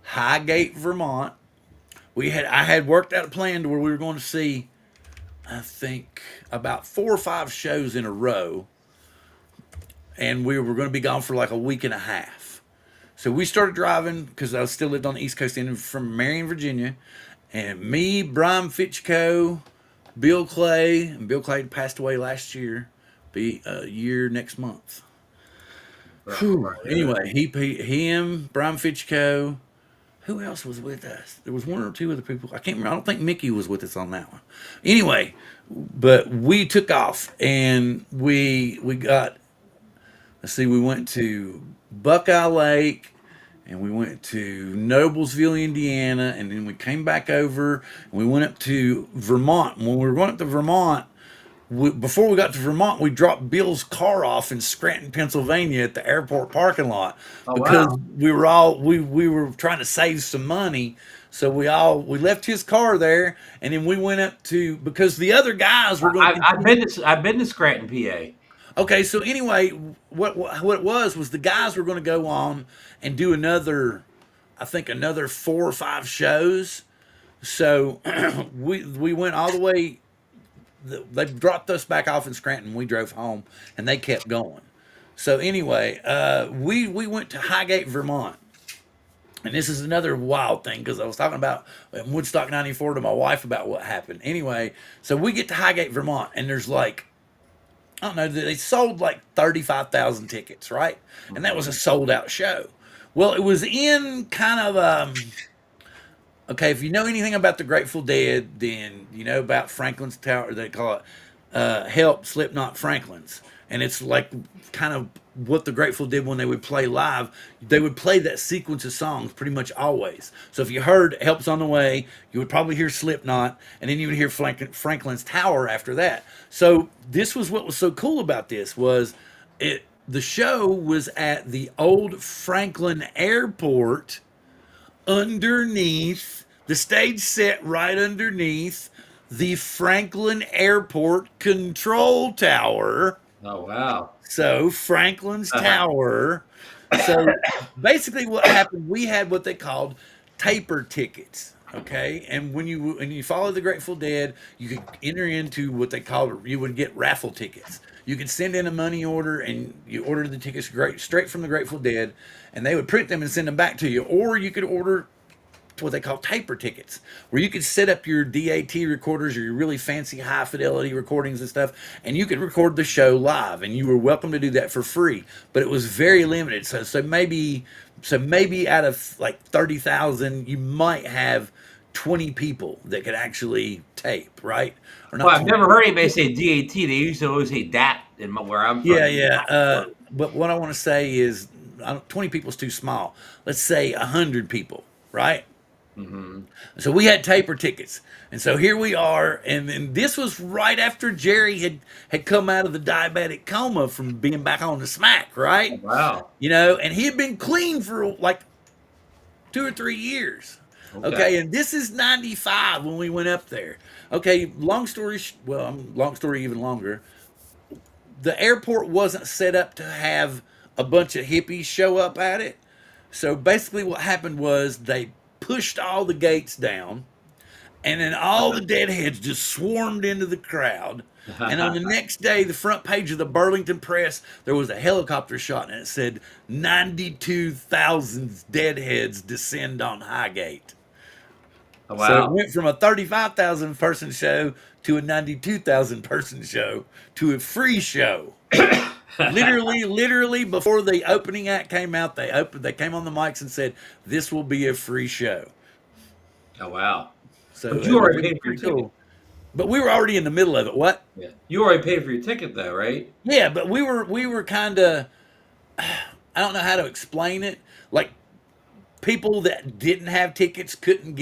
Highgate, Vermont. I had worked out a plan to where we were going to see, I think, about 4 or 5 shows in a row, and we were going to be gone for like a week and a half. So we started driving, because I still lived on the East Coast end, from Marion, Virginia, and me, Brian Fitchko, Bill Clay, and Bill Clay passed away last year. Be a year next month. Whew. Anyway, him, Brian Fitchko. Who else was with us? There was 1 or 2 other people. I can't remember. I don't think Mickey was with us on that one. Anyway, but we took off and we got. Let's see. We went to Buckeye Lake, and we went to Noblesville, Indiana, and then we came back over and we went up to Vermont. When we were going up to Vermont, before we got to Vermont, we dropped Bill's car off in Scranton, Pennsylvania at the airport parking lot, because we were trying to save some money. So we left his car there, and then we went up to, because the other guys were going. I've been to Scranton, PA. Okay, so anyway, what it was the guys were going to go on and do another 4 or 5 shows. So we went all the way. They dropped us back off in Scranton. We drove home, and they kept going. So anyway, we went to Highgate, Vermont, and this is another wild thing, because I was talking about in Woodstock '94 to my wife about what happened. Anyway, so we get to Highgate, Vermont, and there's like, I don't know, they sold like 35,000 tickets, right? And that was a sold out show. Well, it was in kind of okay, if you know anything about the Grateful Dead, then you know about Franklin's Tower. They call it Help, Slipknot, Franklin's. And it's like kind of what the Grateful did when they would play live. They would play that sequence of songs pretty much always. So if you heard Help's on the Way, you would probably hear Slipknot, and then you would hear Franklin's Tower after that. So this was what was so cool about this was the show was at the old Franklin Airport, underneath the stage set, right underneath the Franklin Airport Control Tower. Oh wow! So Franklin's Tower. So basically, what happened? We had what they called taper tickets. Okay, and when you follow the Grateful Dead, you could enter into what they called, you would get raffle tickets. You could send in a money order, and you ordered the tickets straight from the Grateful Dead, and they would print them and send them back to you. Or you could order what they call taper tickets, where you could set up your DAT recorders or your really fancy high fidelity recordings and stuff, and you could record the show live, and you were welcome to do that for free. But it was very limited. So maybe out of like 30,000, you might have 20 people that could actually tape, right? Or not. Well, I've never heard anybody say DAT. They used to always say DAT in where I'm from. Yeah. But what I want to say is 20 people is too small. Let's say 100 people, right? Mm-hmm. So we had taper tickets, and so here we are, and this was right after Jerry had come out of the diabetic coma from being back on the smack, Oh, right? wow. And he had been clean for like 2 or 3 years. Okay. Okay, and this is '95 when we went up there. Okay, long story, long story even longer. The airport wasn't set up to have a bunch of hippies show up at it. So basically, what happened was they pushed all the gates down, and then all the deadheads just swarmed into the crowd. And on the next day, the front page of the Burlington Press, there was a helicopter shot, and it said 92,000 deadheads descend on Highgate. Oh, So it wow. went from a 35,000 person show to a 92,000 person show to a free show. literally before the opening act came out, they came on the mics and said, "This will be a free show." Oh, wow. So But it you was already paid for your pretty ticket. cool. But we were already in the middle of it. What? Yeah. You already paid for your ticket, though, right? Yeah, but we were kind of, I don't know how to explain it. Like, people that didn't have tickets couldn't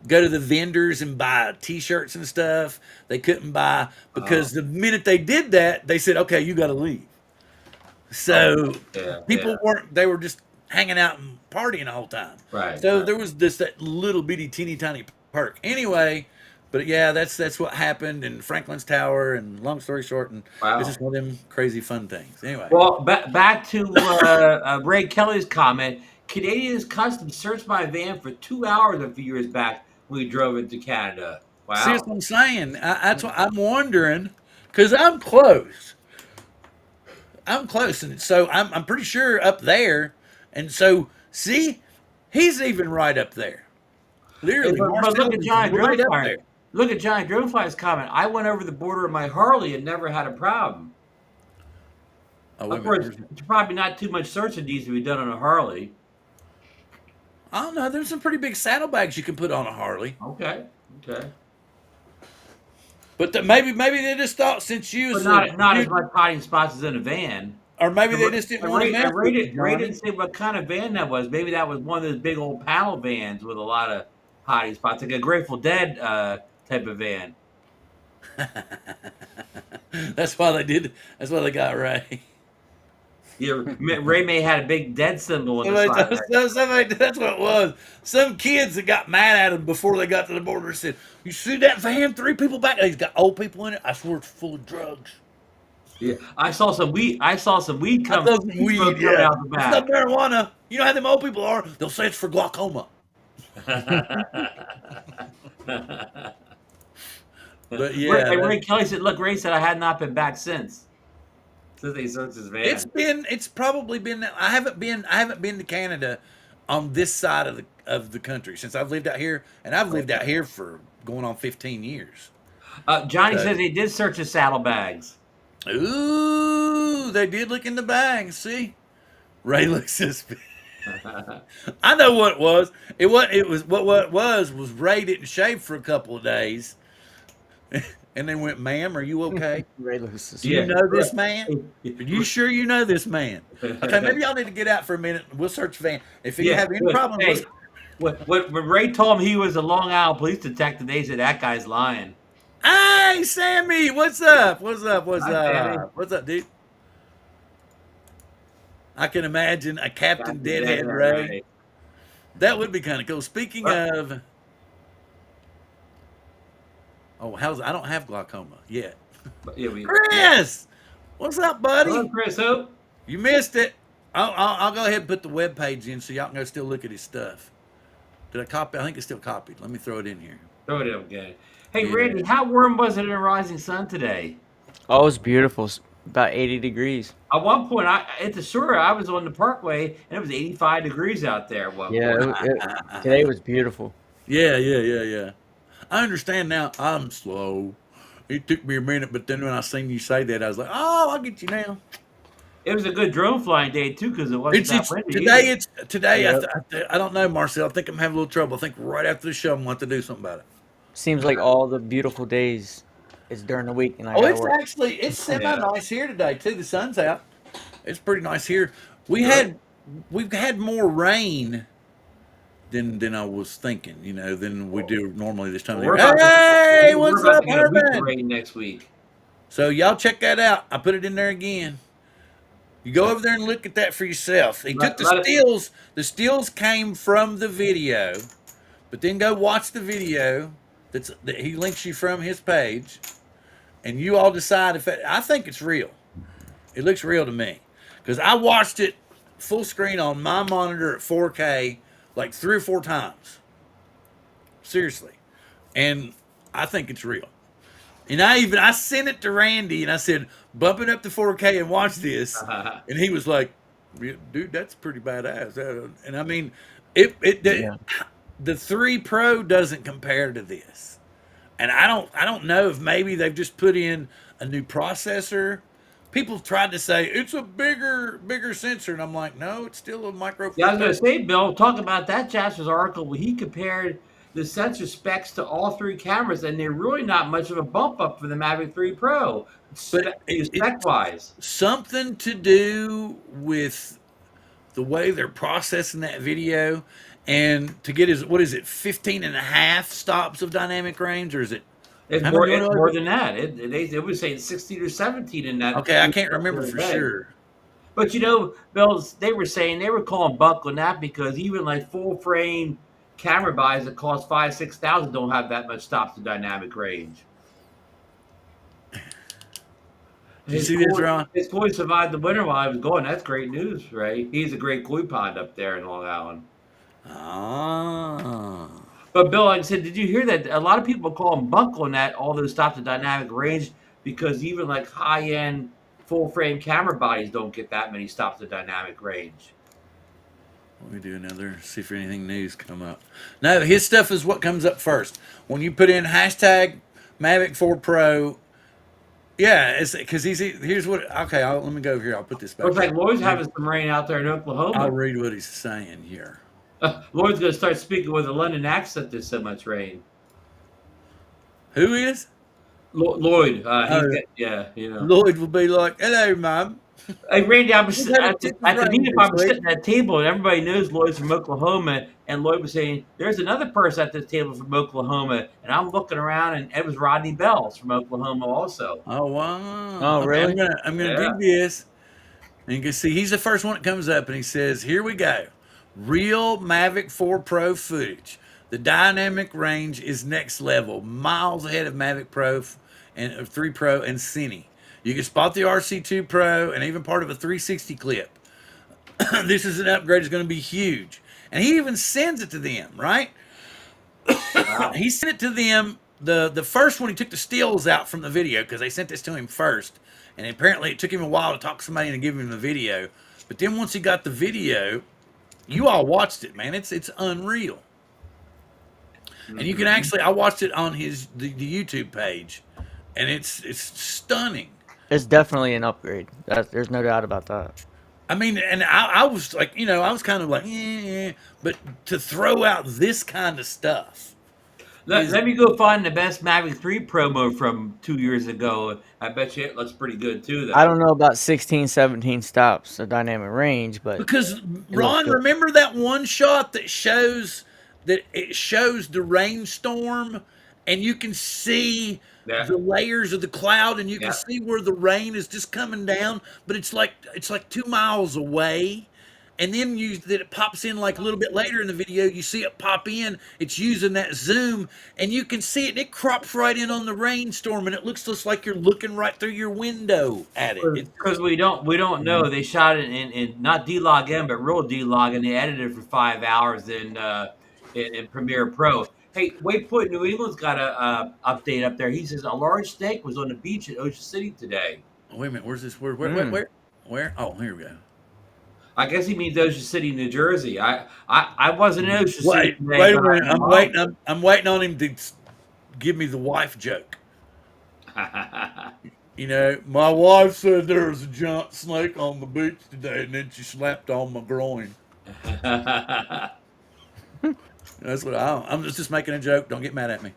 go to the vendors and buy T-shirts and stuff. They couldn't buy because the minute they did that, they said, "Okay, you got to leave." So Yeah. people weren't. They were just hanging out and partying the whole time. Right. So right. there was that little bitty teeny tiny perk. Anyway, but yeah, that's what happened in Franklin's Tower. And long story short, and Wow. it's just one of them crazy fun things. Anyway. Well, back to Ray Kelly's comment. Canadians Customs searched my van for 2 hours a few years back when we drove into Canada. Wow. See what I'm saying? That's what I'm wondering, because I'm close. I'm close, and so I'm pretty sure up there. And so, see, he's even right up there. Literally, But Marcel look at is Johnny right up Dronefire. there. Look at Johnny Dronefire's comment. I went over the border in my Harley and never had a problem. Oh, wait Of a course, minute. there's probably not too much searching needs to be done on a Harley. I don't know. There's some pretty big saddlebags you can put on a Harley. Okay. Okay. But maybe they just thought since you But was not as much hiding spots as in a van. or maybe they just didn't want to mess with Ray you, Johnny. didn't say what kind of van that was. Maybe that was one of those big old panel vans with a lot of hiding spots, like a Grateful Dead type of van. That's why they did. That's why they got Ray. Yeah, Ray May had a big dead symbol on the side. That's what it was. Some kids that got mad at him before they got to the border said, "You see that van? 3 people back. He's got old people in it. I swear it's full of drugs." Yeah, I saw some weed. I saw some weed I come thought some weed, coming yeah. out the It's not back. marijuana. You know how them old people are? They'll say it's for glaucoma. But yeah, Ray Kelly said, "Look, Ray said I had not been back since they searched his van." it's probably been. I haven't been to Canada on this side of the country since I've lived out here, and I've lived out here for going on 15 years. Johnny So- says he did search his saddlebags. Ooh, they did look in the bag. See, Ray looks suspicious. I know what it was. It was what it was Ray didn't shave for a couple of days, and then went, "Ma'am, are you okay? Ray Lewis. Do you know this man? Are you sure you know this man? Okay, maybe y'all need to get out for a minute. We'll search the van. If you have any problems, Hey, when Ray told him he was a Long Island police detective, they said that guy's lying. Hey, Sammy, what's up? What's up? What's Hi, up? Sammy. What's up, dude? I can imagine a Captain Captain Deadhead Deadhead Ray. Ray. That would be kind of cool. Speaking of, I don't have glaucoma yet. But yeah, Chris, what's up, buddy? Hello, Chris Hope. You missed it. I'll go ahead and put the web page in so y'all can go still look at his stuff. Did I copy? I think it's still copied. Let me throw it in here. Throw it in again. Hey, Yeah. Randy, how warm was it in the rising sun today? Oh, it was beautiful. About 80 degrees. At one point, at the shore, I was on the Parkway, and it was 85 degrees out there. At one Yeah, point. today was beautiful. Yeah. I understand now. I'm slow. It took me a minute, but then when I seen you say that, I was like, "Oh, I'll get you now." It was a good drone flying day too, because it wasn't that windy. Today. either. It's today. Yep. I don't know, Marcel. I think I'm having a little trouble. I think right after the show, I'm going to have to do something about it. Seems like all the beautiful days is during the week, and I Oh, gotta it's work. actually it's semi nice here today too. The sun's out. It's pretty nice here. We Good. had we've had more rain than I was thinking. You know, than we do normally this time of Well, the year. Hey, we're what's about up, to get a week of Herman? rain next week. So y'all check that out. I put it in there again. You go over there and look at that for yourself. He took the Let it. stills. The stills came from the video, but then go watch the video that he links you from his page, and you all decide if I think it's real. It looks real to me because I watched it full screen on my monitor at 4K like 3 or 4 times. Seriously, and I think it's real. And I sent it to Randy and I said, bump it up to 4K and watch this. And he was like, "Yeah, dude, that's pretty badass. And I mean, Yeah. the 3 Pro doesn't compare to this. And I don't know if maybe they've just put in a new processor. People tried to say it's a bigger sensor, and I'm like, no, it's still a micro Yeah, I four was going thirty. to say, Bill, talk about that Jasper's article where he compared the sensor specs to all three cameras, and they're really not much of a bump up for the Mavic 3 Pro, But spec wise. something to do with the way they're processing that video and to get his what is it 15 and a half stops of dynamic range, or is it It's how more. many It's was more it? than that. It was saying 16 or 17 in that. Okay, I can't remember for sure. But you know, Bill, they were saying they were calling bunk on that because even like full frame camera buys that cost 5,000-6,000 don't have that much stops to dynamic range. Did you see this, Ron? His koi survived the winter while I was going. That's great news, right? He's a great koi pond up there in Long Island. Ah, But Bill, like I said, did you hear that? A lot of people call him bunk on that, all those stops to dynamic range, because even like high end full frame camera bodies don't get that many stops to dynamic range. let me do another. See if anything new's come up. No, his stuff is what comes up first when you put in hashtag Mavic 4 Pro. Yeah, it's because here's what. Okay, let me go over here. I'll put this back Looks like up. Lloyd's having some rain out there in I'll Oklahoma. read what he's saying here. Lloyd's going to start speaking with a London accent. There's so much rain. Who is? Lloyd, he's Oh, got, yeah, you know. Lloyd will be like, "Hello, Mum. Hey, Randy, I was We've had a at tip of at the rain meetup. I this was week." sitting at that table, and everybody knows Lloyd's from Oklahoma. And Lloyd was saying, "There's another person at this table from Oklahoma." And I'm looking around, and it was Rodney Bell's from Oklahoma, also. Oh wow! Oh, Okay, really? I'm gonna Yeah. dig this, and you can see he's the first one that comes up, and he says, "Here we go, real Mavic 4 Pro footage. The dynamic range is next level, miles ahead of Mavic Pro and 3 Pro and Cine. You can spot the RC2 Pro and even part of a 360 clip. This is an upgrade; it's going to be huge." And he even sends it to them, right? Wow. He sent it to them the first one. He took the stills out from the video because they sent this to him first, and apparently it took him a while to talk somebody into giving him the video. But then once he got the video, you all watched it, man. It's unreal, and you can actually I watched it on the YouTube page, and it's stunning. It's definitely an upgrade. There's no doubt about that. I mean, and I was like, I was kind of like, but to throw out this kind of stuff is Let me go find the best Mavic 3 promo from 2 years ago. I bet you it looks pretty good, too, I though. don't know about 16, 17 stops of dynamic range, but because it looks Ron, good. remember that one shot that shows the rainstorm, and you can see Yeah, the layers of the cloud, and you can yeah. see where the rain is just coming down, but it's like 2 miles away. And then that it pops in like a little bit later in the video, you see it pop in. It's using that zoom, and you can see it. And it crops right in on the rainstorm, and it looks just like you're looking right through your window at it. Because we don't know. They shot it in not D-Log M, but real D-Log, and they edited it for 5 hours in Premiere Pro. Hey, Waypoint New England's got a update up there. He says a large snake was on the beach in Ocean City today. Wait a minute, where's this? Where? Oh, here we go. I guess he means Ocean City, New Jersey. I wasn't in Ocean City today. Wait a but minute. I'm waiting. I'm waiting on him to give me the wife joke. My wife said there was a giant snake on the beach today, and then she slapped on my groin. That's what I'm just making a joke. Don't get mad at me.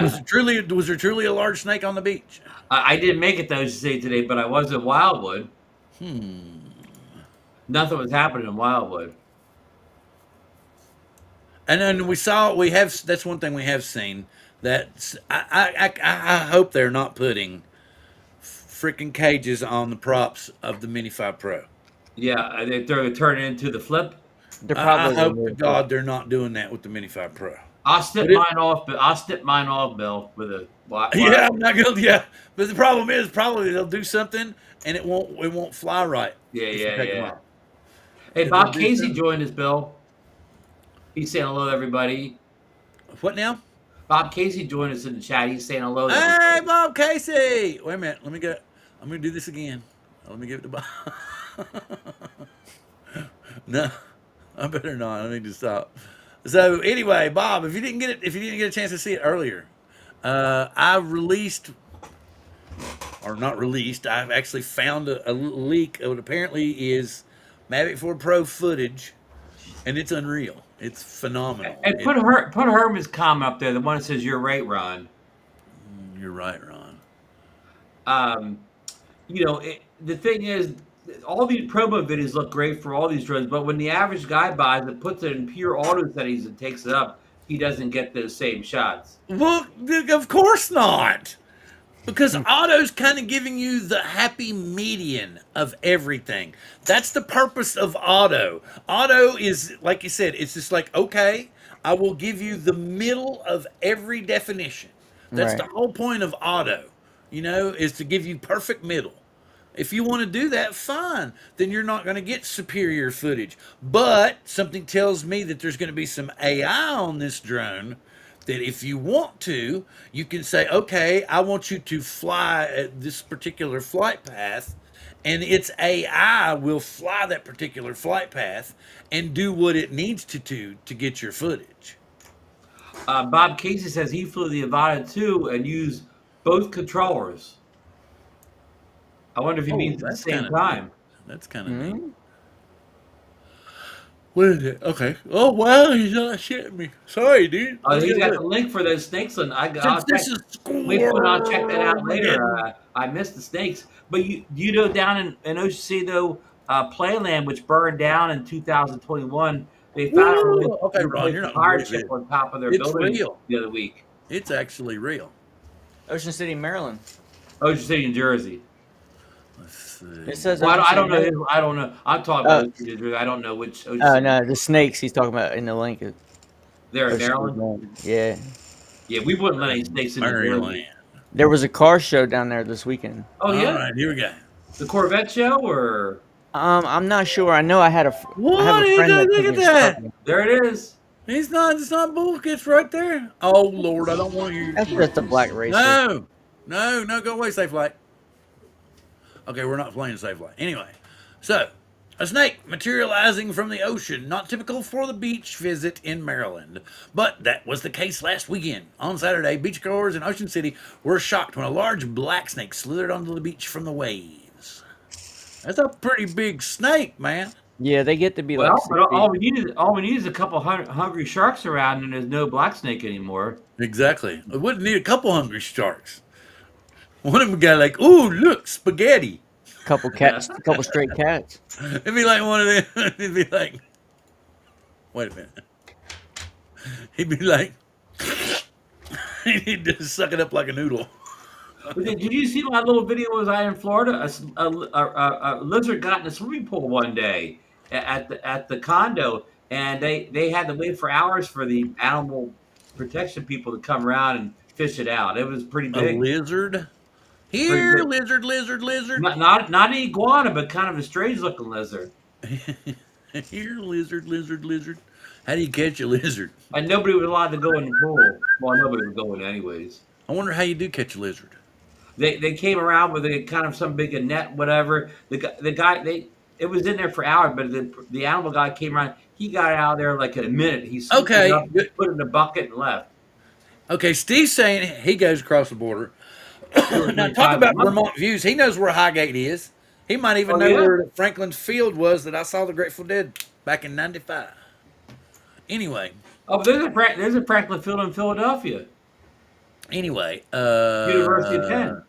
Was there truly a large snake on the beach? I didn't make it to Ocean City today, but I was in Wildwood. Nothing was happening in Wildwood. And then that's one thing we have seen that I hope they're not putting freaking cages on the props of the Mini 5 Pro. Yeah, they're going to turn it into the flip. They're I probably hope to removed it. God they're not doing that with the Mini 5 Pro. I'll snip But it- mine off, but I'll snip mine off, Bill, with a Yeah, I'm not gonna. Yeah, but the problem is probably they'll do something and it won't fly right. Yeah, if you yeah, take 'em yeah. off. Hey, If Bob they do Casey something- joined us, Bill. He's saying hello to everybody. What now? Bob Casey joined us in the chat. He's saying hello to Hey, everybody. Bob Casey. Wait a minute. Let me go. I'm gonna do this again. Let me give it to Bob. No, I better not. I need to stop. So anyway, Bob, if you didn't get a chance to see it earlier, I released, or not released. I've actually found a leak of what apparently is Mavic 4 Pro footage, and it's unreal. It's phenomenal. And put Herman's comment up there, the one that says "You're right, Ron." You're right, Ron. The thing is, all these promo videos look great for all these drones, but when the average guy buys it, puts it in pure auto settings and takes it up, he doesn't get those same shots. Well, of course not. Because auto's kind of giving you the happy median of everything. That's the purpose of auto. Auto is, like you said, it's just like, okay, I will give you the middle of every definition. That's Right. the whole point of auto, is to give you perfect middle. If you want to do that, fine. Then you're not going to get superior footage. But something tells me that there's going to be some AI on this drone that if you want to, you can say, okay, I want you to fly at this particular flight path, and its AI will fly that particular flight path and do what it needs to do to get your footage. Bob Casey says he flew the Avata 2 and used both controllers. I wonder if he means at the same time. That's kind of neat. What is it? Okay. Oh, wow, he's not shitting me. Sorry, dude. Oh, he's got the link for those snakes. And Since this is I'll check that out later. Squirrelmaggedon. I missed the snakes. But you know, down in Ocean City, though, Playland, which burned down in 2021, they found Whoa. Okay, Ron, you're not a fire believe chip it. on top of their It's building real. the other week. It's actually real. Ocean City, Maryland. Ocean City, New Jersey. Let's see. It says. Well, Ocean I don't City, know. I don't know. I'm talking about Ocean City, New Jersey. I don't know which Ocean Oh City. no, the snakes he's talking about in the link. Is They're in Ocean City, Maryland. Maryland. Yeah, Yeah, we wouldn't let any snakes in New Jersey. Maryland. there was a car show down there this weekend. Oh yeah, All right, here we go. the Corvette show, or I'm not sure. I know I had a. What I have a is friend that? that Look took at me that. shopping. there it is. It's not bull. It's right there. Oh, Lord, I don't want you. That's just a black racer. No, go away, Safe Flight. Okay, we're not playing Safe Flight. Anyway, so, a snake materializing from the ocean, not typical for the beach visit in Maryland. But that was the case last weekend. On Saturday, beachgoers in Ocean City were shocked when a large black snake slithered onto the beach from the waves. That's a pretty big snake, man. Yeah, they get to be Well, like. but all we need is a couple hungry sharks around, and there's no black snake anymore. Exactly. We wouldn't need a couple hungry sharks. One of them got like, ooh, look, spaghetti. Couple cats, a couple stray cats. It'd be like one of them. It'd be like, wait a minute. He'd be like, he'd just suck it up like a noodle. But did you see my little video? Was I in Florida? A lizard got in a swimming pool one day at the condo, and they had to wait for hours for the animal protection people to come around and fish it out. It was pretty A big. lizard? Here, big. lizard. Not an iguana, but kind of a strange looking lizard. Here, lizard. How do you catch a lizard? And nobody was allowed to go in the pool. Well, nobody was going anyways. I wonder how you do catch a lizard. They came around with a kind of some big net, whatever. The guy it was in there for hours, but the animal guy came around. He got out of there like in a minute. He scooped it up, put it in a bucket, and left. Okay, Steve's saying he goes across the border. Now talk about Vermont views. He knows where Highgate is. He might even know where Franklin's Field was that I saw the Grateful Dead back in '95. Anyway. Oh, there's a Franklin Field in Philadelphia. Anyway, University of Penn.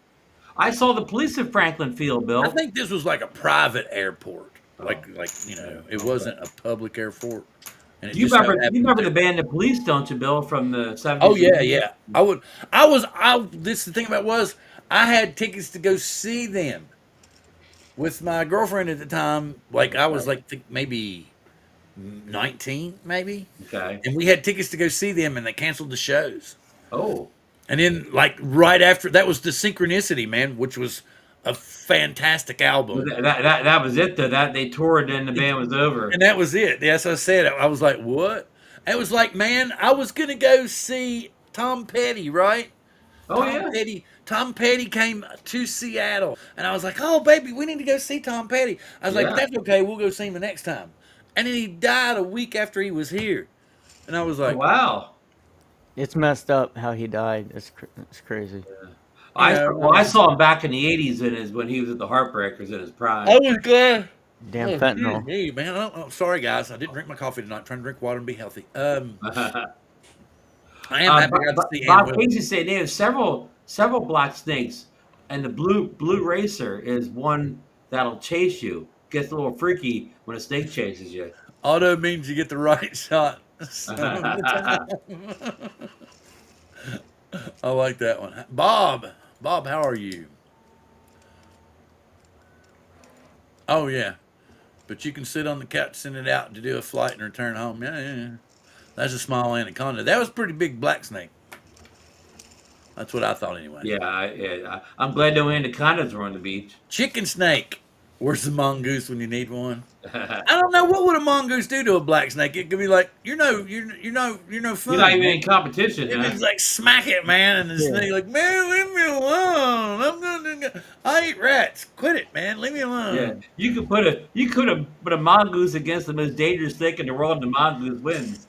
I saw the police at Franklin Field, Bill. I think this was like a private airport. Oh, it okay. wasn't a public airport, and it You just so remember you happened remember to. the band The Police, don't you, Bill, from the Oh 70s and yeah, 80s? yeah. I would. I was. I. This the thing about it was I had tickets to go see them with my girlfriend at the time. Like I was Okay. like maybe 19, maybe, Okay. and we had tickets to go see them, and they canceled the shows. Oh, And then like right after that was the Synchronicity, man, which was a fantastic was album. that was it though. That they toured and the band was over. And that was it. As I said, I was like, what? It was like, man, I was gonna go see Tom Petty, right? Oh yeah. Tom Petty came to Seattle, and I was like, oh baby, we need to go see Tom Petty. I was like, but Yeah. that's okay, we'll go see him the next time. And then he died a week after he was here, and I was Oh like, wow. It's messed up how he died. It's crazy. I saw him back in the 80s in his when he was at the Heartbreakers in his I prime. was glad. Damn Oh, excuse fentanyl. me, man. Sorry, guys. I didn't drink my coffee tonight. Trying to drink water and be healthy. I am happy I got to see Ann Bob Wilson. Casey said there's several black snakes, and the blue racer is one that'll chase you. Gets a little freaky when a snake chases you. Auto means you get the right shot. Son of a time. I like that one. Bob, how are you? Oh yeah, but you can sit on the couch, send it out to do a flight and return home. Yeah, yeah, yeah. That's a small anaconda. That was a pretty big black snake. That's what I thought anyway. I'm glad no anacondas were on the beach. Chicken snake. Where's the mongoose when you need one? I don't know what would a mongoose do to a black snake. It could be like, you're no You're not fun, even man. in competition, It huh? was like smack it, man, and the Yeah. snake like, man, leave me alone. I eat rats. Quit it, man. Leave me Yeah, alone. you could have put a mongoose against the most dangerous snake in the world, and the mongoose wins.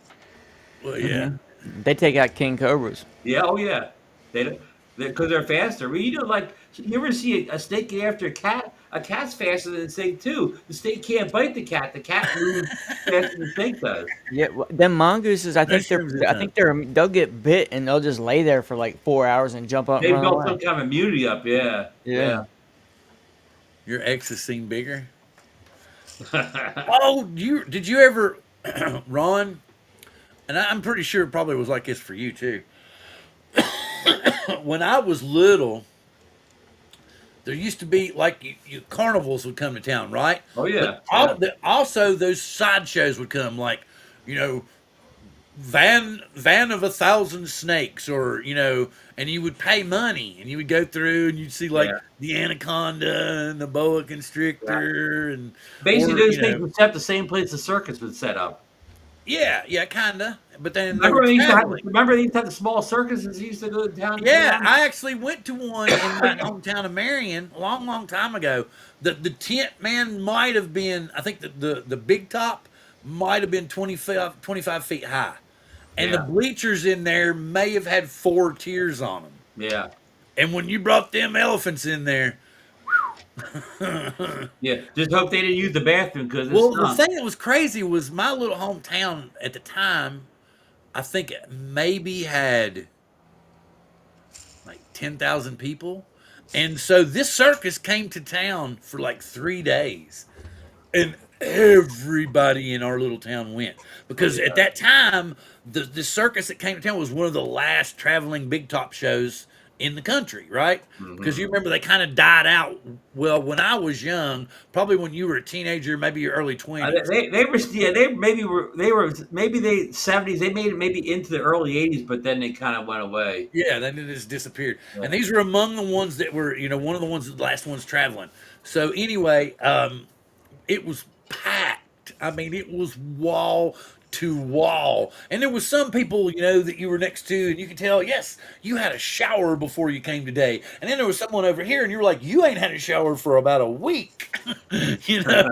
Well, yeah. Hmm. They take out king cobras. Yeah, oh yeah, they don't because they're faster. Well, like you ever see a snake get after a cat? A cat's faster than the snake too. The snake can't bite the cat. The cat moves faster than the snake does. Yeah, them mongooses. Mushrooms at a time. They'll get bit and they'll just lay there for like 4 hours and jump up and They run built away. some kind of immunity up. Yeah, Yeah. Your ex has seen bigger. yeah. Oh, did you ever, Ron? And I'm pretty sure it probably was like this for you too. When I was little, there used to be like carnivals would come to town, right? Oh But yeah, yeah, also those sideshows would come, like you know, van of 1,000 snakes, or and you would pay money, and you would go through, and you'd see like yeah. the anaconda and the boa Right. constrictor, and Basically, or those things were set the same place the circus was set up. yeah, kinda. But then they were traveling. Remember they used to have the small circuses that used to go down to Yeah, town? I actually went to one in my hometown of Marion a long, long time ago. The tent, man, might have been, I think the big top might have been 25 feet high. And the Yeah, bleachers in there may have had 4 tiers on them. yeah, And when you brought them elephants in there, yeah. Just hope they didn't use the bathroom because it well, the stunk. thing that was crazy was my little hometown at the time, I think it maybe had like 10,000 people. And so this circus came to town for like 3 days. And everybody in our little town went. Oh Because at yeah. that time, the circus that came to town was one of the last traveling big top shows in the country, right? Because you Hmm. remember they kind of died out. Well, when I was young, probably when you were a teenager, maybe your early 20s. They were yeah they were maybe they 70s they made it maybe into the early 80s but then they kind of went away. Yeah, then it just disappeared. And Yeah. these were among the ones that were, one of the ones, the last ones traveling. So anyway, it was packed. I mean, it was wall to wall. And there was some people, that you were next to, and you could tell, yes, you had a shower before you came today. And then there was someone over here, and you were like, you ain't had a shower for about a week. you know?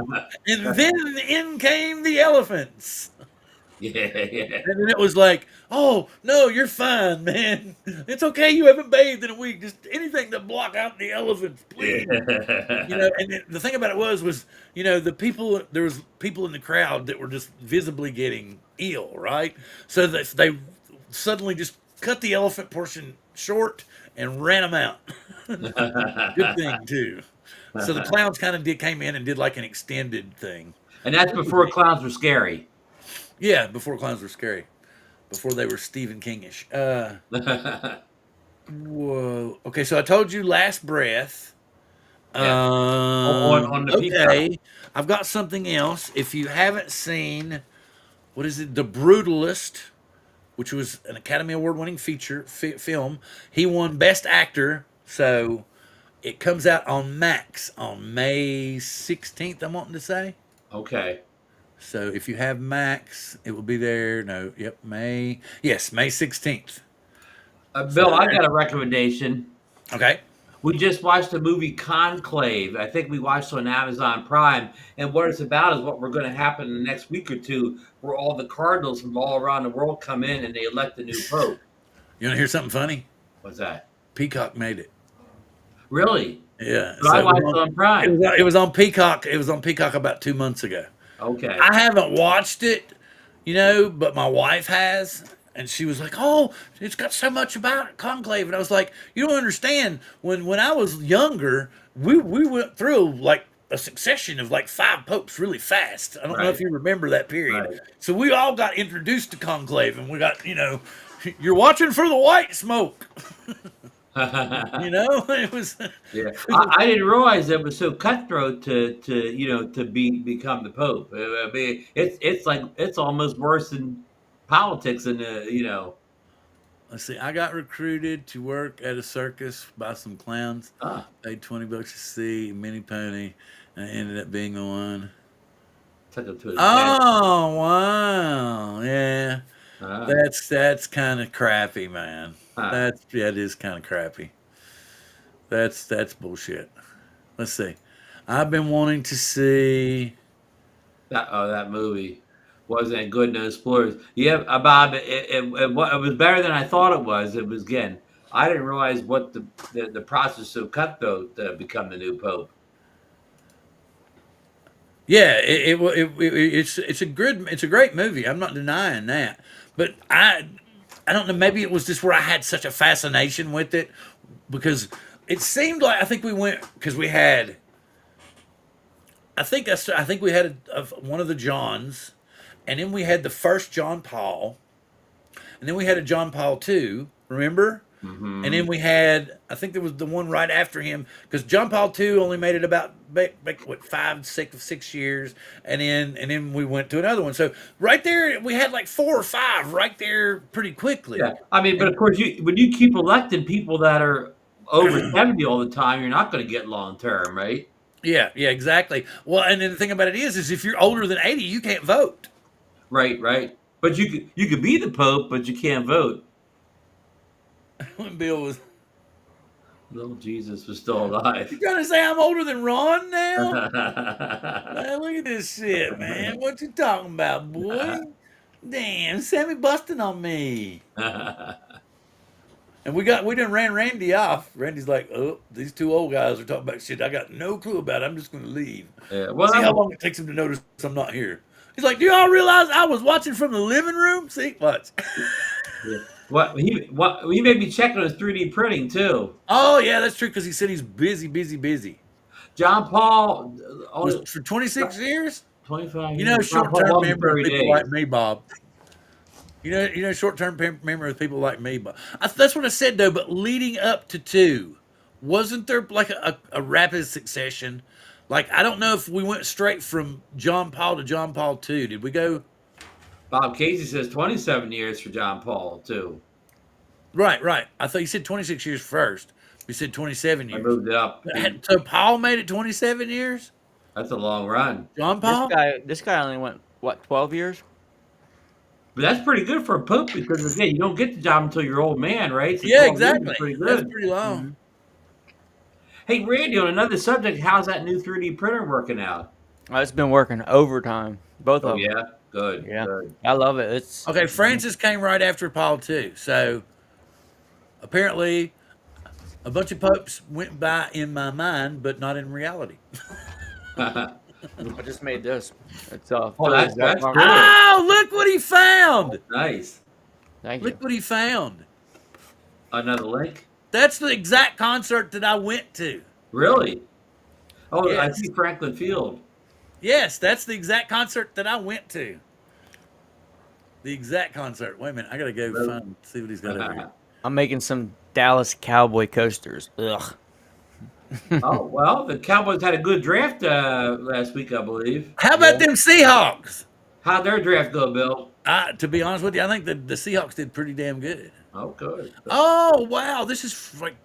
And then in came the elephants. Yeah, yeah. And then it was like, oh, no, you're fine, man. It's okay. You haven't bathed in a week. Just anything to block out the elephants, please. And the thing about it was, there was people in the crowd that were just visibly getting ill, right? So they suddenly just cut the elephant portion short and ran them out. Good thing too. So the clowns kind of came in and did like an extended thing. And that's before clowns were scary. Yeah, before clowns were scary, before they were Stephen Kingish. Whoa. Okay, so I told you Last Breath. Yeah. On the Peacock. Okay, I've got something else. If you haven't seen, what is it? The Brutalist, which was an Academy Award winning feature film. He won Best Actor. So it comes out on Max on May 16th, I'm wanting to say. Okay. So if you have Max, it will be there. No, yep, May. Yes, May 16th. Bill, I got a recommendation. Okay. We just watched the movie Conclave. I think we watched on Amazon Prime. And what it's about is what we're going to happen in the next week or two, where all the cardinals from all around the world come in and they elect a new pope. You want to hear something funny? What's that? Peacock made it. Really? Yeah. But I watched it on Prime. It was on Peacock. It was on Peacock about 2 months ago. Okay. I haven't watched it, but my wife has. And she was like, "Oh, it's got so much about it, Conclave." And I was like, "You don't understand. When I was younger, we went through like a succession of like 5 popes really fast. I don't know if you remember that period. Right. So we all got introduced to Conclave, and we got, you're watching for the white smoke." It was. Yeah, I didn't realize it was so cutthroat to become the pope. I mean, it's almost worse than politics, and Let's see. I got recruited to work at a circus by some clowns. Paid $20 to see Mini Pony. I ended up being on. took them to his Oh wow! Yeah, dad. that's kind of crappy, man. Huh. That is kind of crappy. That's bullshit. Let's see. I've been wanting to see. That movie wasn't good. No spoilers. Yeah, Bob. It was better than I thought it was. It was again. I didn't realize what the process of cutthroat to become the new pope. Yeah, it's a great movie. I'm not denying that, but I don't know. Maybe it was just where I had such a fascination with it because it seemed like I think we went because we had. I think we had one of the Johns, and then we had the first John Paul, and then we had a John Paul II. Remember? And then we had, I think there was the one right after him, because John Paul II only made it about what 6 years, and then we went to another one. So right there, we had like 4 or 5 right there pretty quickly. Yeah, I mean, but of course, when you keep electing people that are over 70 all the time, you're not going to get long term, right? Yeah, exactly. Well, and then the thing about it is if you're older than 80, you can't vote. Right. But you could be the pope, but you can't vote. When Bill was. Little Jesus was still alive. You trying to say I'm older than Ron now? Man, look at this shit, man. What you talking about, boy? Damn, Sammy busting on me. And we done ran Randy off. Randy's like, "Oh, these 2 old guys are talking about shit I got no clue about. I'm just going to leave." Yeah, well, See how long it takes him to notice I'm not here. He's like, "Do y'all realize I was watching from the living room?" See, watch. yeah. He may be checking his 3D printing too. Oh yeah, that's true because he said he's busy. John Paul Was for 26 years. 25 years. Short-term memory with people like me, Bob. Short-term memory with people like me, Bob. That's what I said though. But leading up to 2, wasn't there like a rapid succession? Like I don't know if we went straight from John Paul to John Paul II. Did we go? Bob Casey says 27 years for John Paul too. Right. I thought you said 26 years first. You said 27 years. I moved it up. So Paul made it 27 years? That's a long run. John Paul? This guy only went, what, 12 years? But that's pretty good for a pope because, again, you don't get the job until you're old man, right? So Yeah, 12 years is exactly. pretty good. That's pretty long. Mm-hmm. Hey, Randy, on another subject, how's that new 3D printer working out? Oh, it's been working overtime. Both of them. Yeah? Good. Yeah. Good. I love it. It's Okay, Francis came right after Paul II. So apparently a bunch of popes went by in my mind, but not in reality. I just made this. It's Oh, that's cool. Oh, look what he found. Nice. Thank you. Look what he found. Another link? That's the exact concert that I went to. Really? Oh, I Yes. see Franklin Field. Yes, that's the exact concert that I went to. The exact concert. Wait a minute. I got to go Really? find, see what he's got over here. I'm making some Dallas Cowboy coasters. Ugh. Oh, well, the Cowboys had a good draft last week, I believe. How about Yeah. them Seahawks? How'd their draft go, Bill? To be honest with you, I think the Seahawks did pretty damn good. Oh, good. Oh, wow. This is like,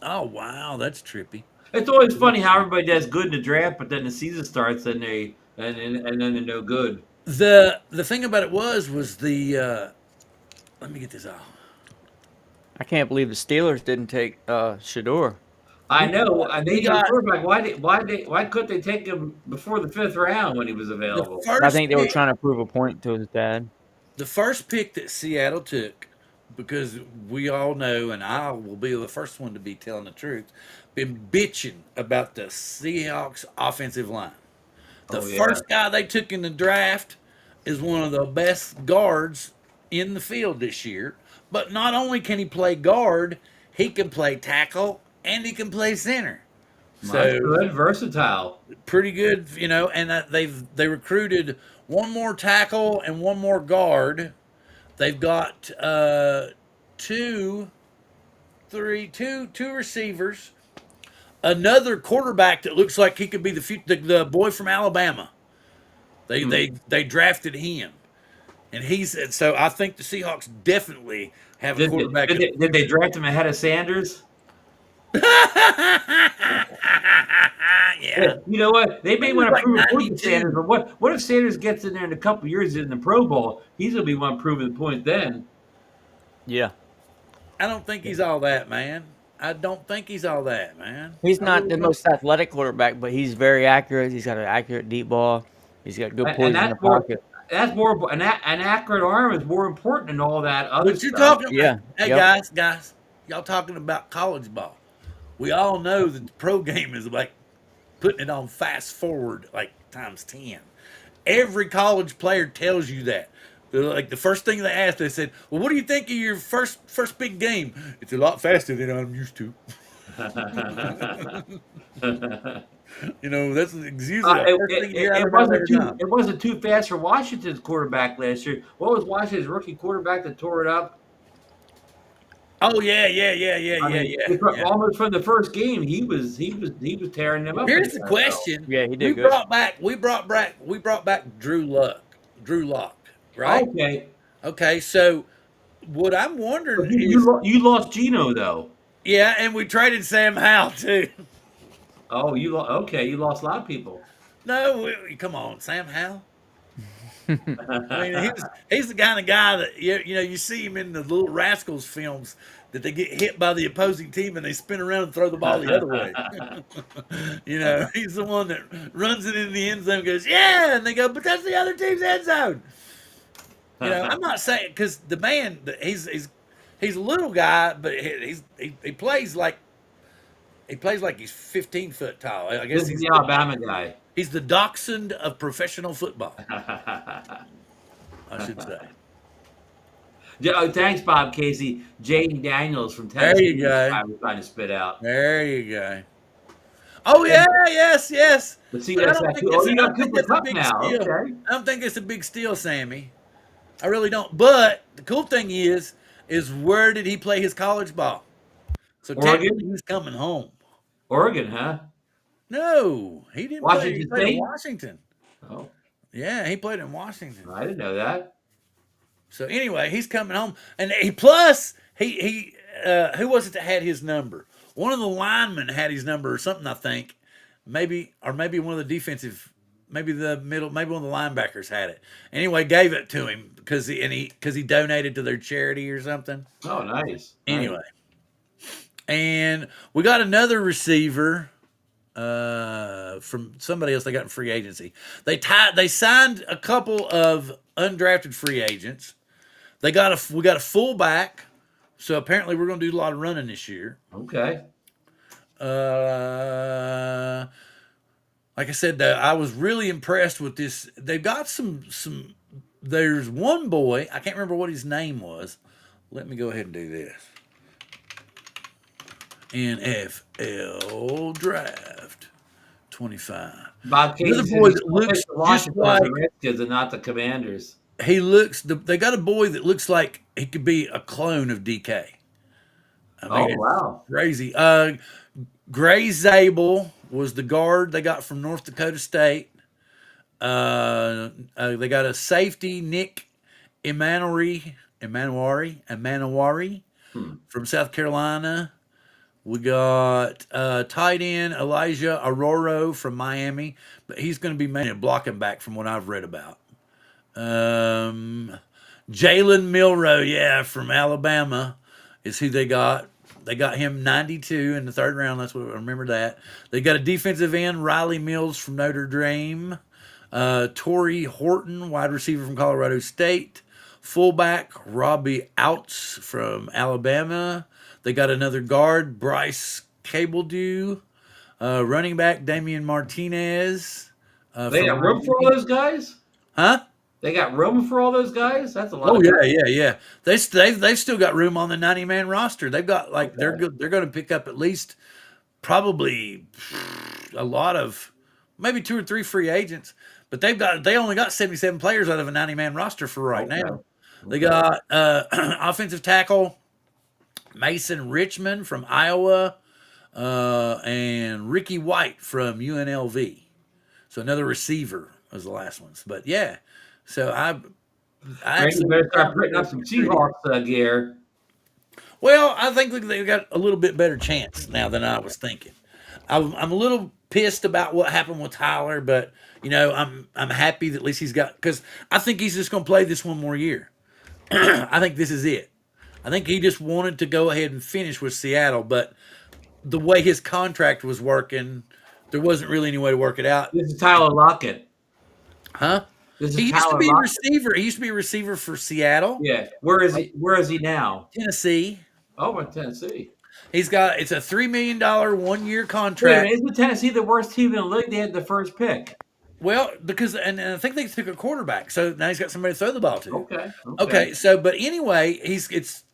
oh, wow. That's trippy. It's always funny how everybody does good in the draft, but then the season starts and and then they're no good. The thing about it was the, let me get this out. I can't believe the Steelers didn't take Shador. I know, and they We need a got quarterback. Why couldn't they take him before the 5th round when he was the available? I first think they were pick. trying to prove a point to his dad. The first pick that Seattle took, because we all know, and I will be the first one to be telling the truth, been bitching about the Seahawks offensive line. The Oh yeah, first guy they took in the draft is one of the best guards in the field this year. But not only can he play guard, he can play tackle and he can play center. that's So good, versatile. pretty good, And they recruited one more tackle and one more guard. They've got two receivers, another quarterback that looks like he could be the boy from Alabama. They drafted him, and so I think the Seahawks definitely have a Did they, quarterback. did they, did they draft him ahead of Sanders? Yeah, You know what? They may he was want to like prove a point to Sanders, 92. but what if Sanders gets in there in a couple years in the Pro Bowl? He's gonna be one proving the point then. Yeah. I don't think he's all that, man. I don't think he's all that, man. He's I not really the don't. most athletic quarterback, but he's very accurate. He's got an accurate deep ball. He's got good And poise in the that's more pocket. an accurate arm is more important than all that other But you're stuff. talking about, Yeah. hey Yep. guys, y'all talking about college ball. We all know that the pro game is like putting it on fast forward like times 10. Every college player tells you that. They're like the first thing they asked, they said, "Well, what do you think of your first big game?" It's a lot faster than I'm used to. That's usually the first thing you hear out of them every time. it wasn't too fast for Washington's quarterback last year. What was Washington's rookie quarterback that tore it up? Oh yeah, I mean, yeah. almost from the first game, he was tearing them Well, up in here's the the NFL. question: Yeah, he We did good. brought back Drew Lock, right? Okay, Okay, so what I'm but wondering you is, you lost Gino though. yeah, and we traded Sam Howell too. Oh, okay. You lost a lot of people. No, come on, Sam Howell. I mean, he's the kind of guy that you see him in the Little Rascals films that they get hit by the opposing team and they spin around and throw the ball the other way. He's the one that runs it in the end zone and goes, yeah, and they go, but that's the other team's end zone. I'm not saying because the man he's a little guy, but he plays like he's 15 foot tall. I This guess is the Alabama guy. he's the dachshund of professional football, I should say. Yeah, oh, thanks, Bob Casey. J.D. Daniels from There Tennessee. you go. I was trying to spit out. There you go. Oh yeah, yes. But see, But I that's don't that. think Oh, it's you I got don't think Cooper that's a Cup big now. steal. Okay. I don't think it's a big steal, Sammy. I really don't. But the cool thing is where did he play his college ball? So technically Oregon, he's coming home. Oregon, huh? No, he didn't play. He Washington played in State. Washington. Oh, Yeah, he played in Washington. I didn't know that. So anyway, he's coming home, and he who was it that had his number? One of the linemen had his number or something, I think. Maybe one of the defensive, maybe the middle, maybe one of the linebackers had it. Anyway, gave it to him because he donated to their charity or something. Oh, nice. Anyway, and we got another receiver from somebody else they got in free agency. They signed a couple of undrafted free agents. We got a fullback, so apparently we're going to do a lot of running this year. Okay. Like I said, though, I was really impressed with this. They've got some. There's one boy, I can't remember what his name was. Let me go ahead and do this. NFL Draft 25. Bob Another Casey said boy he's that still looks picks the just Washington as like the Redskins and not the Commanders. he looks. They got a boy that looks like he could be a clone of DK. I mean, Oh, it's wow. crazy. Gray Zabel was the guard they got from North Dakota State. They got a safety, Nick Emanuari from South Carolina. We got tight end Elijah Aroro from Miami, but he's going to be mainly a blocking back from what I've read about. Jalen Milroe, yeah, from Alabama is who they got. They got him 92 in the third round. That's what I remember that. They got a defensive end, Riley Mills from Notre Dame. Torrey Horton, wide receiver from Colorado State. Fullback, Robbie Outs from Alabama. They got another guard, Bryce Cabledew. Running back, Damian Martinez. They got room for all those guys? Huh? They got room for all those guys? That's a lot. Oh of yeah. They've still got room on the 90-man roster. They've got like they're good. They're going to pick up at least probably a lot of maybe 2 or 3 free agents. But they only got 77 players out of a 90-man roster for right now. They got offensive tackle Mason Richmond from Iowa and Ricky White from UNLV. So another receiver was the last ones. But yeah, so I you better start putting up some Seahawks gear. Well, I think they've got a little bit better chance now than I was thinking. I'm a little pissed about what happened with Tyler, but you know I'm happy that at least he's got because I think he's just going to play this one more year. I think this is it. I think he just wanted to go ahead and finish with Seattle, but the way his contract was working, there wasn't really any way to work it out. This is Tyler Lockett. Huh? He used to be a receiver. He used to be a receiver for Seattle. Yeah. Where is he? Where is he now? Tennessee. Oh, in Tennessee. It's a $3 million 1-year contract. Wait, isn't Tennessee the worst team in the league? They had the first pick. Well, because and I think they took a quarterback, so now he's got somebody to throw the ball to. Okay. So, but anyway, it's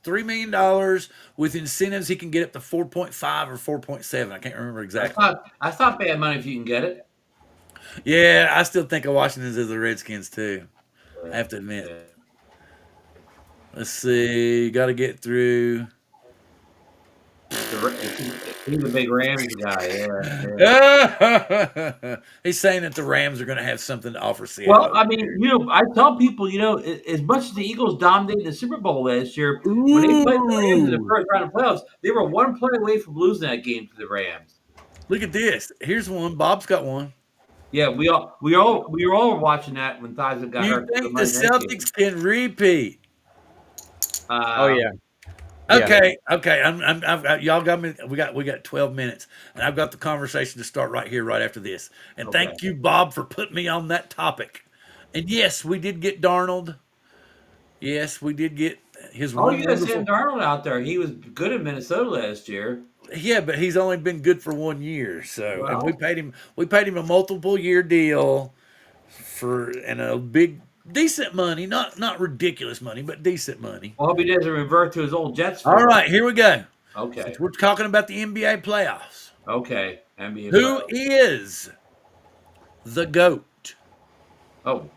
$3 million with incentives. He can get up to 4.5 or 4.7. I can't remember exactly. I thought bad money if you can get it. Yeah, I still think of Washington's as the Redskins too. I have to admit. Yeah. Let's see. Got to get through. He's a big Rams guy. Yeah. He's saying that the Rams are going to have something to offer Seattle. Well, I mean, I tell people, as much as the Eagles dominated the Super Bowl last year, when they played the Rams in the first round of playoffs, they were one play away from losing that game to the Rams. Look at this. Here's one. Bob's got one. Yeah, we all were watching that when Tyson got hurt. You think the Celtics can repeat? Oh yeah. Okay. Y'all got me. We got 12 minutes, and I've got the conversation to start right here, right after this. And thank you, Bob, for putting me on that topic. And yes, we did get Darnold. Yes, we did get his. Oh, you got Sam Darnold out there. He was good in Minnesota last year. Yeah, but he's only been good for 1 year. So, and we paid him a multiple year deal and a big. Decent money, not ridiculous money, but decent money. I hope he doesn't revert to his old Jets. All right, here we go. Okay. Since we're talking about the NBA playoffs. Okay. NBA Who is the GOAT? Oh.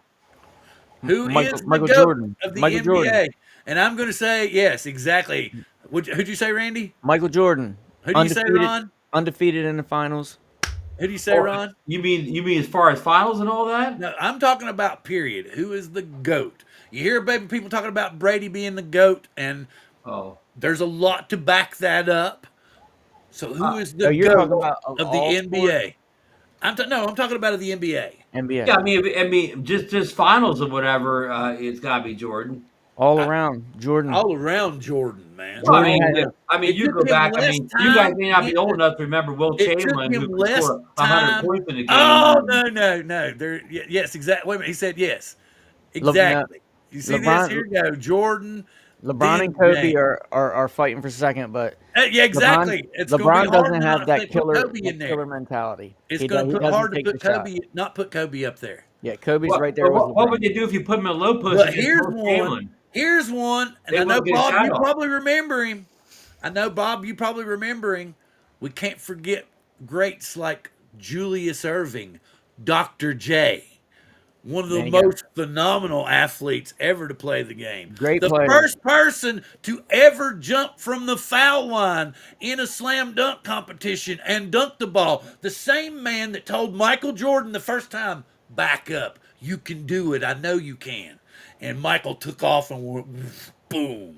Who is the Michael GOAT Jordan. of the Michael NBA? Jordan. And I'm going to say, yes, exactly. Who'd you say, Randy? Michael Jordan. Who do you say, Ron? Undefeated in the finals. Who do you say, Ron? You mean as far as finals and all that? No, I'm talking about period. Who is the GOAT? You hear people talking about Brady being the GOAT, and there's a lot to back that up. So who is the GOAT of the NBA? I'm talking about the NBA. NBA. Yeah, I mean, just finals or whatever. It's got to be Jordan. All around Jordan, man. Well, I mean, you go back. I mean, you guys may not be old enough to remember Will Chamberlain who scored 100 points in a game. Oh no! Yes, exactly. Wait a minute. He said yes. Exactly. You see this? Here we go. Jordan, LeBron and Kobe are fighting for second, but yeah, exactly. LeBron doesn't have that killer mentality. It's going to put hard to not put Kobe up there. Yeah, Kobe's right there. What would you do if you put him in a low post? But here's one, and I know Bob, you probably remember him. We can't forget greats like Julius Erving, Dr. J, one of the Man, you got most phenomenal athletes ever to play the game. great The players. first person to ever jump from the foul line in a slam dunk competition and dunk the ball. The same man that told Michael Jordan the first time, back up. You can do it. I know you can. And Michael took off and went, boom.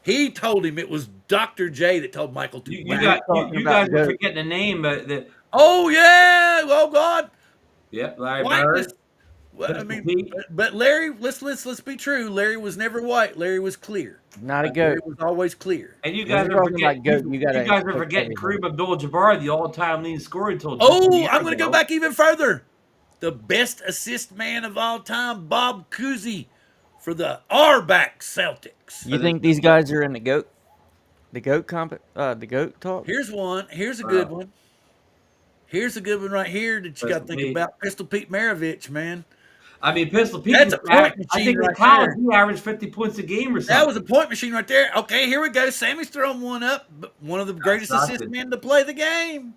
He told him it was Dr. J that told Michael to You back got up. you guys are forgetting the name, Oh, yeah. Oh, God. Larry Whiteness. Bird. Well, I Pistol mean, Pete. but Larry, let's be true. Larry was never white. Larry was clear. Not a Larry goat. was always clear. And you When guys you're are talking about forgetting goat, you, you you gotta guys are take forgetting everything. Kareem Abdul-Jabbar, the all-time leading scorer until just a Oh, year I'm going to go ago. back even further. The best assist man of all time, Bob Cousy, for the R-back Celtics. You think these guys are in the goat the goat talk? Here's one. Here's a good one. Here's a good one right here that you got to Pistol think Pete. about. Pistol Pete Maravich, man. I mean, Pistol Pete. That's a point I machine think in right college there. he averaged 50 points a game or something. That was a point machine right there. Okay, here we go. Sammy's throwing one up. But one of the greatest assist Stockton. men to play the game.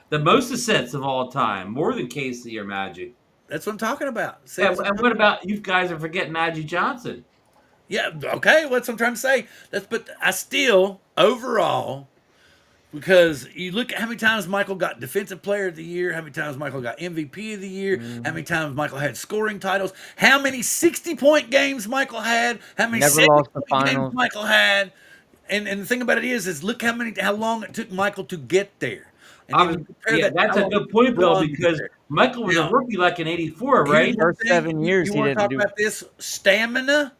The most assists of all time, more than Casey or Magic. That's what I'm talking about. And what about you guys are forgetting Magic Johnson? Yeah, okay, that's what I'm trying to say. But I still, overall, because you look at how many times Michael got Defensive Player of the Year, how many times Michael got MVP of the Year, how many times Michael had scoring titles, how many 60-point games Michael had, how many Never lost the 70-point games finals. Michael had. And the thing about it is look how long it took Michael to get there. And then you compare that to That's how a long good point, Bill, LeBron because gets there. Michael was a Now, rookie like in '84, Here's right? one First thing, 7 years you he want to didn't talk do about this stamina?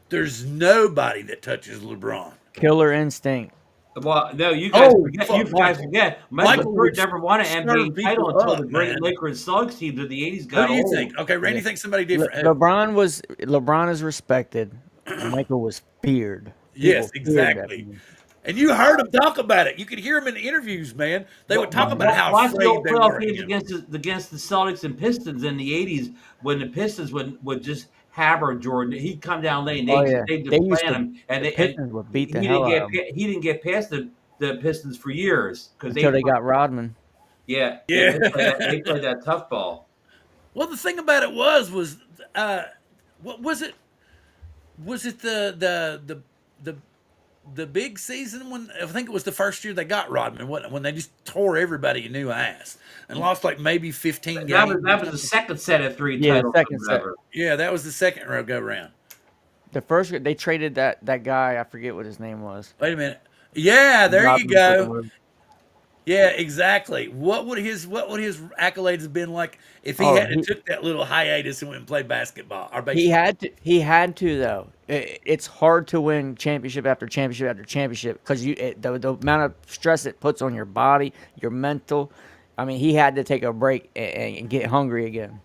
There's nobody that touches LeBron. killer instinct. Well, no, you guys Oh, forget. fuck, You guys Michael. forget. Michael Michael Jordan would never won an serve NBA title people until up, the great man. Lakers Slugs teams of the '80s Who got do you old. think? Okay, Randy thinks somebody different. LeBron is respected. Michael was feared. Yes, People feared that exactly. man. And you heard him talk about it. You could hear him in the interviews, man. They would talk about how Watch the afraid old they playoff were. games against the Celtics and Pistons in the '80s when the Pistons would just hammer Jordan. He'd come down late and Oh yeah, they'd they just used plan to. him, and The they, and Pistons would he beat the didn't hell get out of them he didn't get past the Pistons for years because until they got Rodman. yeah Yeah. they played that tough ball. Well, the thing about it was what was it? Was it the big season when I think it was the first year they got Rodman when they just tore everybody a new ass and lost like maybe 15 That games. was the second set of three Yeah, titles. second or set. whatever. Yeah, that was the second row go round. The first they traded that guy. I forget what his name was. Wait a minute. Yeah, there you Rodman took go. him. Yeah, exactly. What would his accolades have been like if he Oh, hadn't took that little hiatus and went and played basketball or baseball? He had to though. It's hard to win championship after championship after championship because the amount of stress it puts on your body, your mental. I mean, he had to take a break and get hungry again.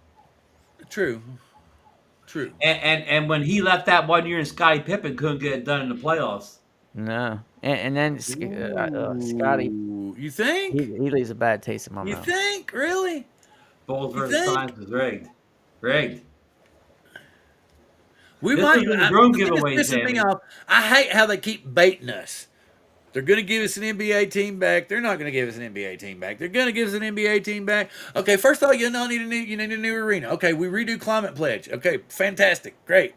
True. And when he left that 1 year, and Scottie Pippen couldn't get it done in the playoffs. No, and then Scotty, Ooh, you think? he leaves a bad taste in my You mouth. think? Really? Bulls You versus think? Suns is rigged. Rigged. We This might. was in the drone The thing giveaway, that's pissing me Sammy. off. I hate how they keep baiting us. They're going to give us an NBA team back. They're not going to give us an NBA team back. They're going to give us an NBA team back. Okay, first of all, you need a new arena. Okay, we redo Climate Pledge. Okay, fantastic, great.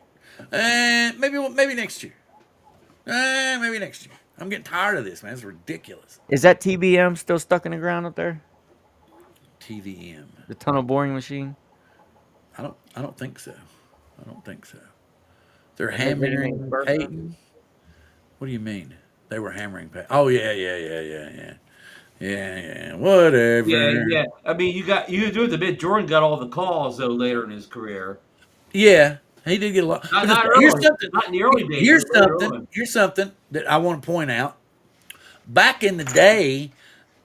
Maybe next year. Maybe next year. I'm getting tired of this, man. It's ridiculous. Is that TBM still stuck in the ground up there? TVM. The tunnel boring machine? I don't think so. I don't think so. They're They made hammering Burger? Peyton. What do you mean? They were hammering Peyton. Oh yeah. Whatever. Yeah. I mean, you do it the bit. Jordan got all the calls though later in his career. Yeah, he did get a lot. Not Here's early. something. Not in the early days. Here's but later something. on. Here's something that I want to point out. Back in the day,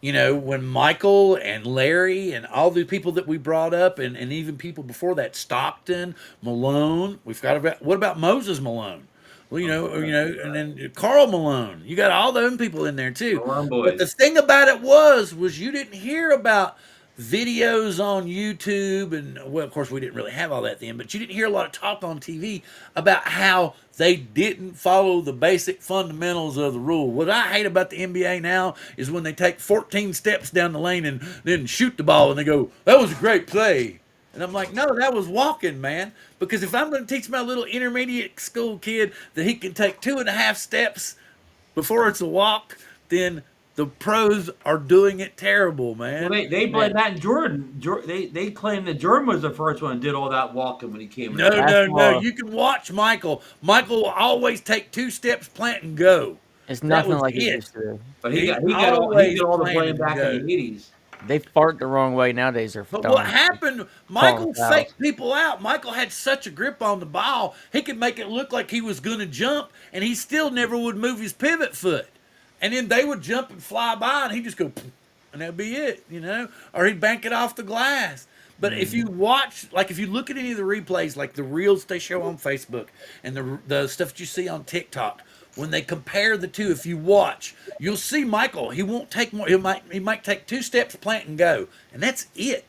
when Michael and Larry and all the people that we brought up, and even people before that, Stockton, Malone. What about Moses Malone? Well, and then Carl Malone. You got all those people in there too. Malone boys. But the thing about it was you didn't hear about videos on YouTube, and well, of course, we didn't really have all that then, but you didn't hear a lot of talk on TV about how they didn't follow the basic fundamentals of the rule. What I hate about the NBA now is when they take 14 steps down the lane and then shoot the ball and they go, "That was a great play." And I'm like, no, that was walking, man. Because if I'm going to teach my little intermediate school kid that he can take 2.5 steps before it's a walk, then the pros are doing it terrible, Well, man. they blame that in Jordan. They claim that Jordan was the first one that did all that walking when he came in. No, no, no. Basketball. You can watch Michael. Michael will always take 2 steps, plant, and go. It's That nothing was like it it. used to be. But He he got all always the blame planned back to in the '80s. They fart the wrong way nowadays. They're But throwing- what happened, Michael fouls. faked people out. Michael had such a grip on the ball, he could make it look like he was going to jump, and he still never would move his pivot foot. And then they would jump and fly by, and he'd just go, and that'd be it, you know? Or he'd bank it off the glass. But if you watch, like if you look at any of the replays, like the reels they show on Facebook and the stuff that you see on TikTok, when they compare the two, if you watch, you'll see Michael. He won't take more. He might take 2 steps, plant, and go, and that's it.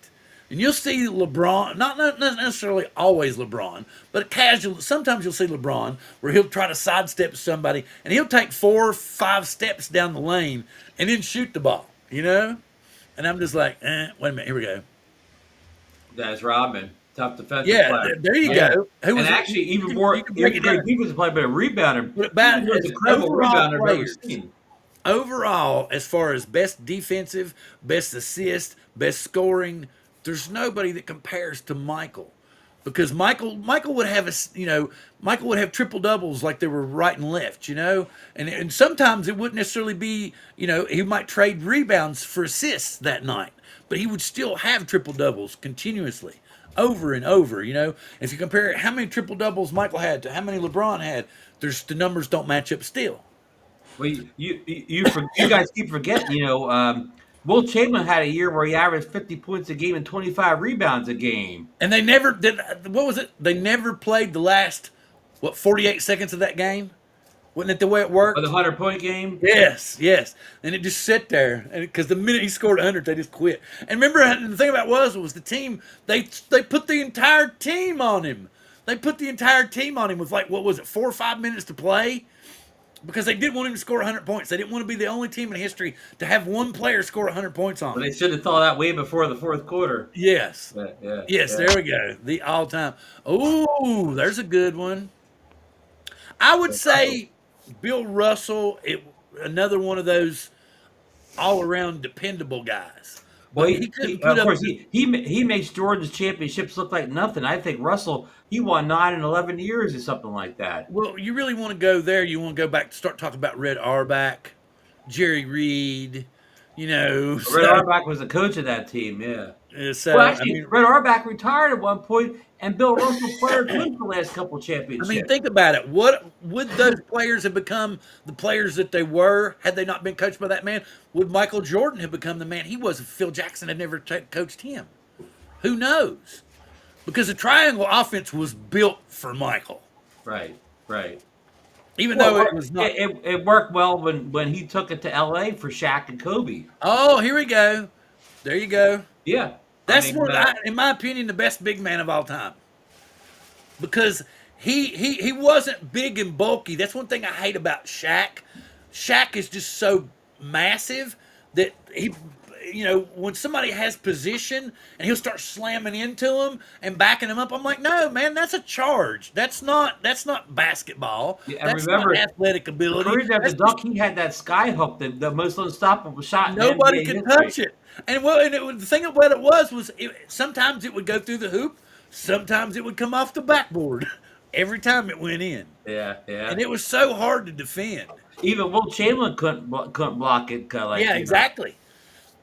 And you'll see LeBron, not necessarily always LeBron, but casual. Sometimes you'll see LeBron where he'll try to sidestep somebody, and he'll take 4 or 5 steps down the lane and then shoot the ball. You know, and I'm just like, wait a minute, here we go. That's Rodman, tough defensive Yeah, player. there you Yeah. go. Who And was actually, you even can- more, you can break even it down. great defensive player, but a rebounder. But about He was as an incredible overall rebounder I've ever players. seen. Overall, as far as best defensive, best assist, best scoring, there's nobody that compares to Michael. Because Michael would have Michael would have triple doubles like they were right and left, and sometimes it wouldn't necessarily be, he might trade rebounds for assists that night, but he would still have triple doubles continuously, over and over. If you compare how many triple doubles Michael had to how many LeBron had, the numbers don't match up still. Well, you guys keep forgetting. Will Chamberlain had a year where he averaged 50 points a game and 25 rebounds a game. And they never did. What was it? They never played the last 48 seconds of that game. Wasn't it the way it worked? For the 100-point game. Yes. And it just sit there, and because the minute he scored 100, they just quit. And remember, the thing about was the team. They put the entire team on him. They put the entire team on him with 4 or 5 minutes to play. Because they didn't want him to score 100 points. They didn't want to be the only team in history to have one player score 100 points on But them. they should have thought that way before the fourth quarter. Yes. Yeah. Yes, there we go. The all-time. Oh, there's a good one. I would say Bill Russell, another one of those all-around dependable guys. Well, But he couldn't put of up. course, he makes Jordan's championships look like nothing. I think Russell, he won 9 and 11 years or something like that. Well, you really want to go there. You want to go back to start talking about Red Auerbach, Jerry Reed, Red Auerbach was the coach of that team, yeah. So, Well, actually, Red Auerbach retired at one point, and Bill Russell played with the last couple championships. think about it. What would those players have become the players that they were had they not been coached by that man? Would Michael Jordan have become the man he was if Phil Jackson had never coached him? Who knows? Because the triangle offense was built for Michael. Right. Even though it was not. It worked well when he took it to L.A. for Shaq and Kobe. Oh, here we go. There you go. Yeah. That's in my opinion, the best big man of all time. Because he wasn't big and bulky. That's one thing I hate about Shaq. Shaq is just so massive that when somebody has position and he'll start slamming into them and backing them up, I'm like, no, man, that's a charge. That's not basketball. Yeah, and that's remember, not athletic ability. Career after dunk, he had that sky hook, the most unstoppable shot. Nobody could touch it. And the thing about it was sometimes it would go through the hoop, sometimes it would come off the backboard. Every time it went in. Yeah. And it was so hard to defend. Even Will Chamberlain couldn't block it. Exactly.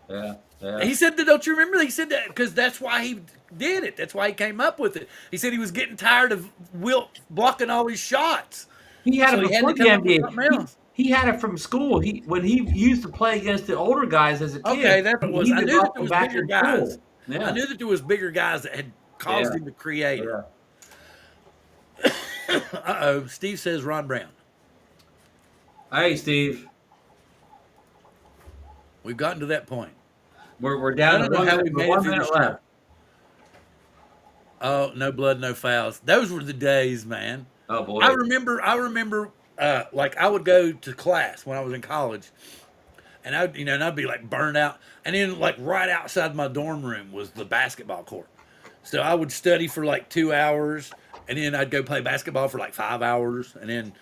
Yeah. He said that. Don't you remember? He said that because that's why he did it. That's why he came up with it. He said he was getting tired of Wilt blocking all his shots. He had So it he had before to the come up with NBA. something else. He had it from school. When he used to play against the older guys as a kid. Okay, that's what it was. he I knew that developed there was back bigger in guys. school. Yeah. I knew that there was bigger guys that had caused him to create it. Uh-oh. Steve says Ron Brown. Hey, Steve. We've gotten to that point. We're I down to don't know how we we're made it 1 through the minute show. left. Oh, no blood, no fouls. Those were the days, man. Oh I boy. remember. I remember. Like I would go to class when I was in college, and I'd be like burned out, and then like right outside my dorm room was the basketball court. So I would study for like 2 hours, and then I'd go play basketball for like 5 hours, and then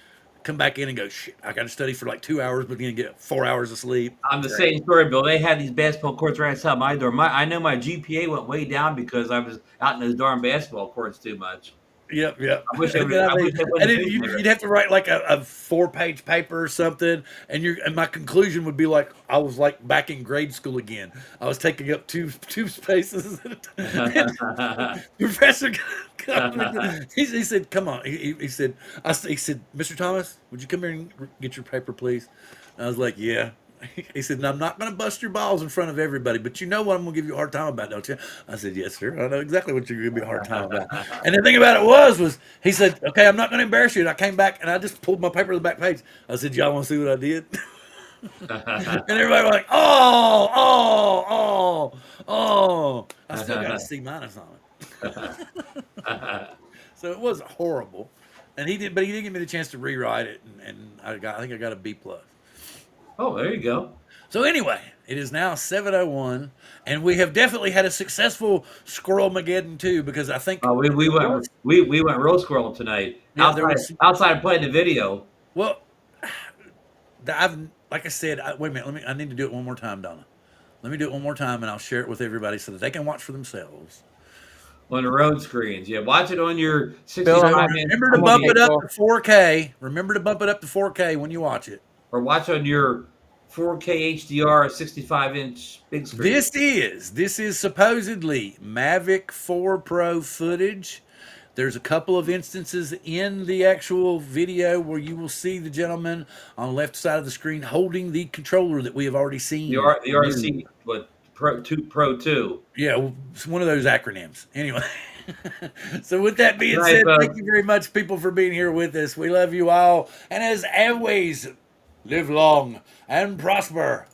come back in and go, shit, I got to study for like 2 hours, but then get 4 hours of sleep. I'm the same story, Bill. They had these basketball courts right outside my door. I know my GPA went way down because I was out in those darn basketball courts too much. Yep, yep. I wish they And would. then, I wish they and wouldn't then have been there. you'd have to write like a 4-page paper or something, and my conclusion would be like I was like back in grade school again. I was taking up two spaces at a time. Professor, he said, "Come on." He said, he said, "Mr. Thomas, would you come here and get your paper, please?" And I was like, "Yeah." He said, "And I'm not going to bust your balls in front of everybody, but you know what I'm going to give you a hard time about, don't you?" I said, "Yes, sir. I know exactly what you're going to give me a hard time about." And the thing about it was he said, "Okay, I'm not going to embarrass you." And I came back and I just pulled my paper to the back page. I said, "Y'all want to see what I did?" And everybody was like, "Oh, oh, oh, oh." I still got a C minus on it. So it wasn't horrible. And he did give me the chance to rewrite it, and I think I got a B plus. Oh, there you go. So anyway, it is now 7:01, and we have definitely had a successful Squirrelmaggedon too, because I think Oh, we there went was, we went real squirrel tonight. yeah, there was, Outside of playing the video. well, I've, like I said, wait a minute, I need to do it one more time, Donna. Let me do it one more time, and I'll share it with everybody so that they can watch for themselves. On the road screens. Yeah, watch it on your Bill, 65-inch Remember to bump it up to 4K. Remember to bump it up to 4K when you watch it. or watch on your 4K HDR 65-inch big screen. This is supposedly Mavic 4 Pro footage. There's a couple of instances in the actual video where you will see the gentleman on the left side of the screen holding the controller that we have already seen. The RC, what, Pro 2. Yeah, well, it's one of those acronyms. Anyway, so with that being Right, said, thank you very much, people, for being here with us. We love you all. And as always, live long and prosper.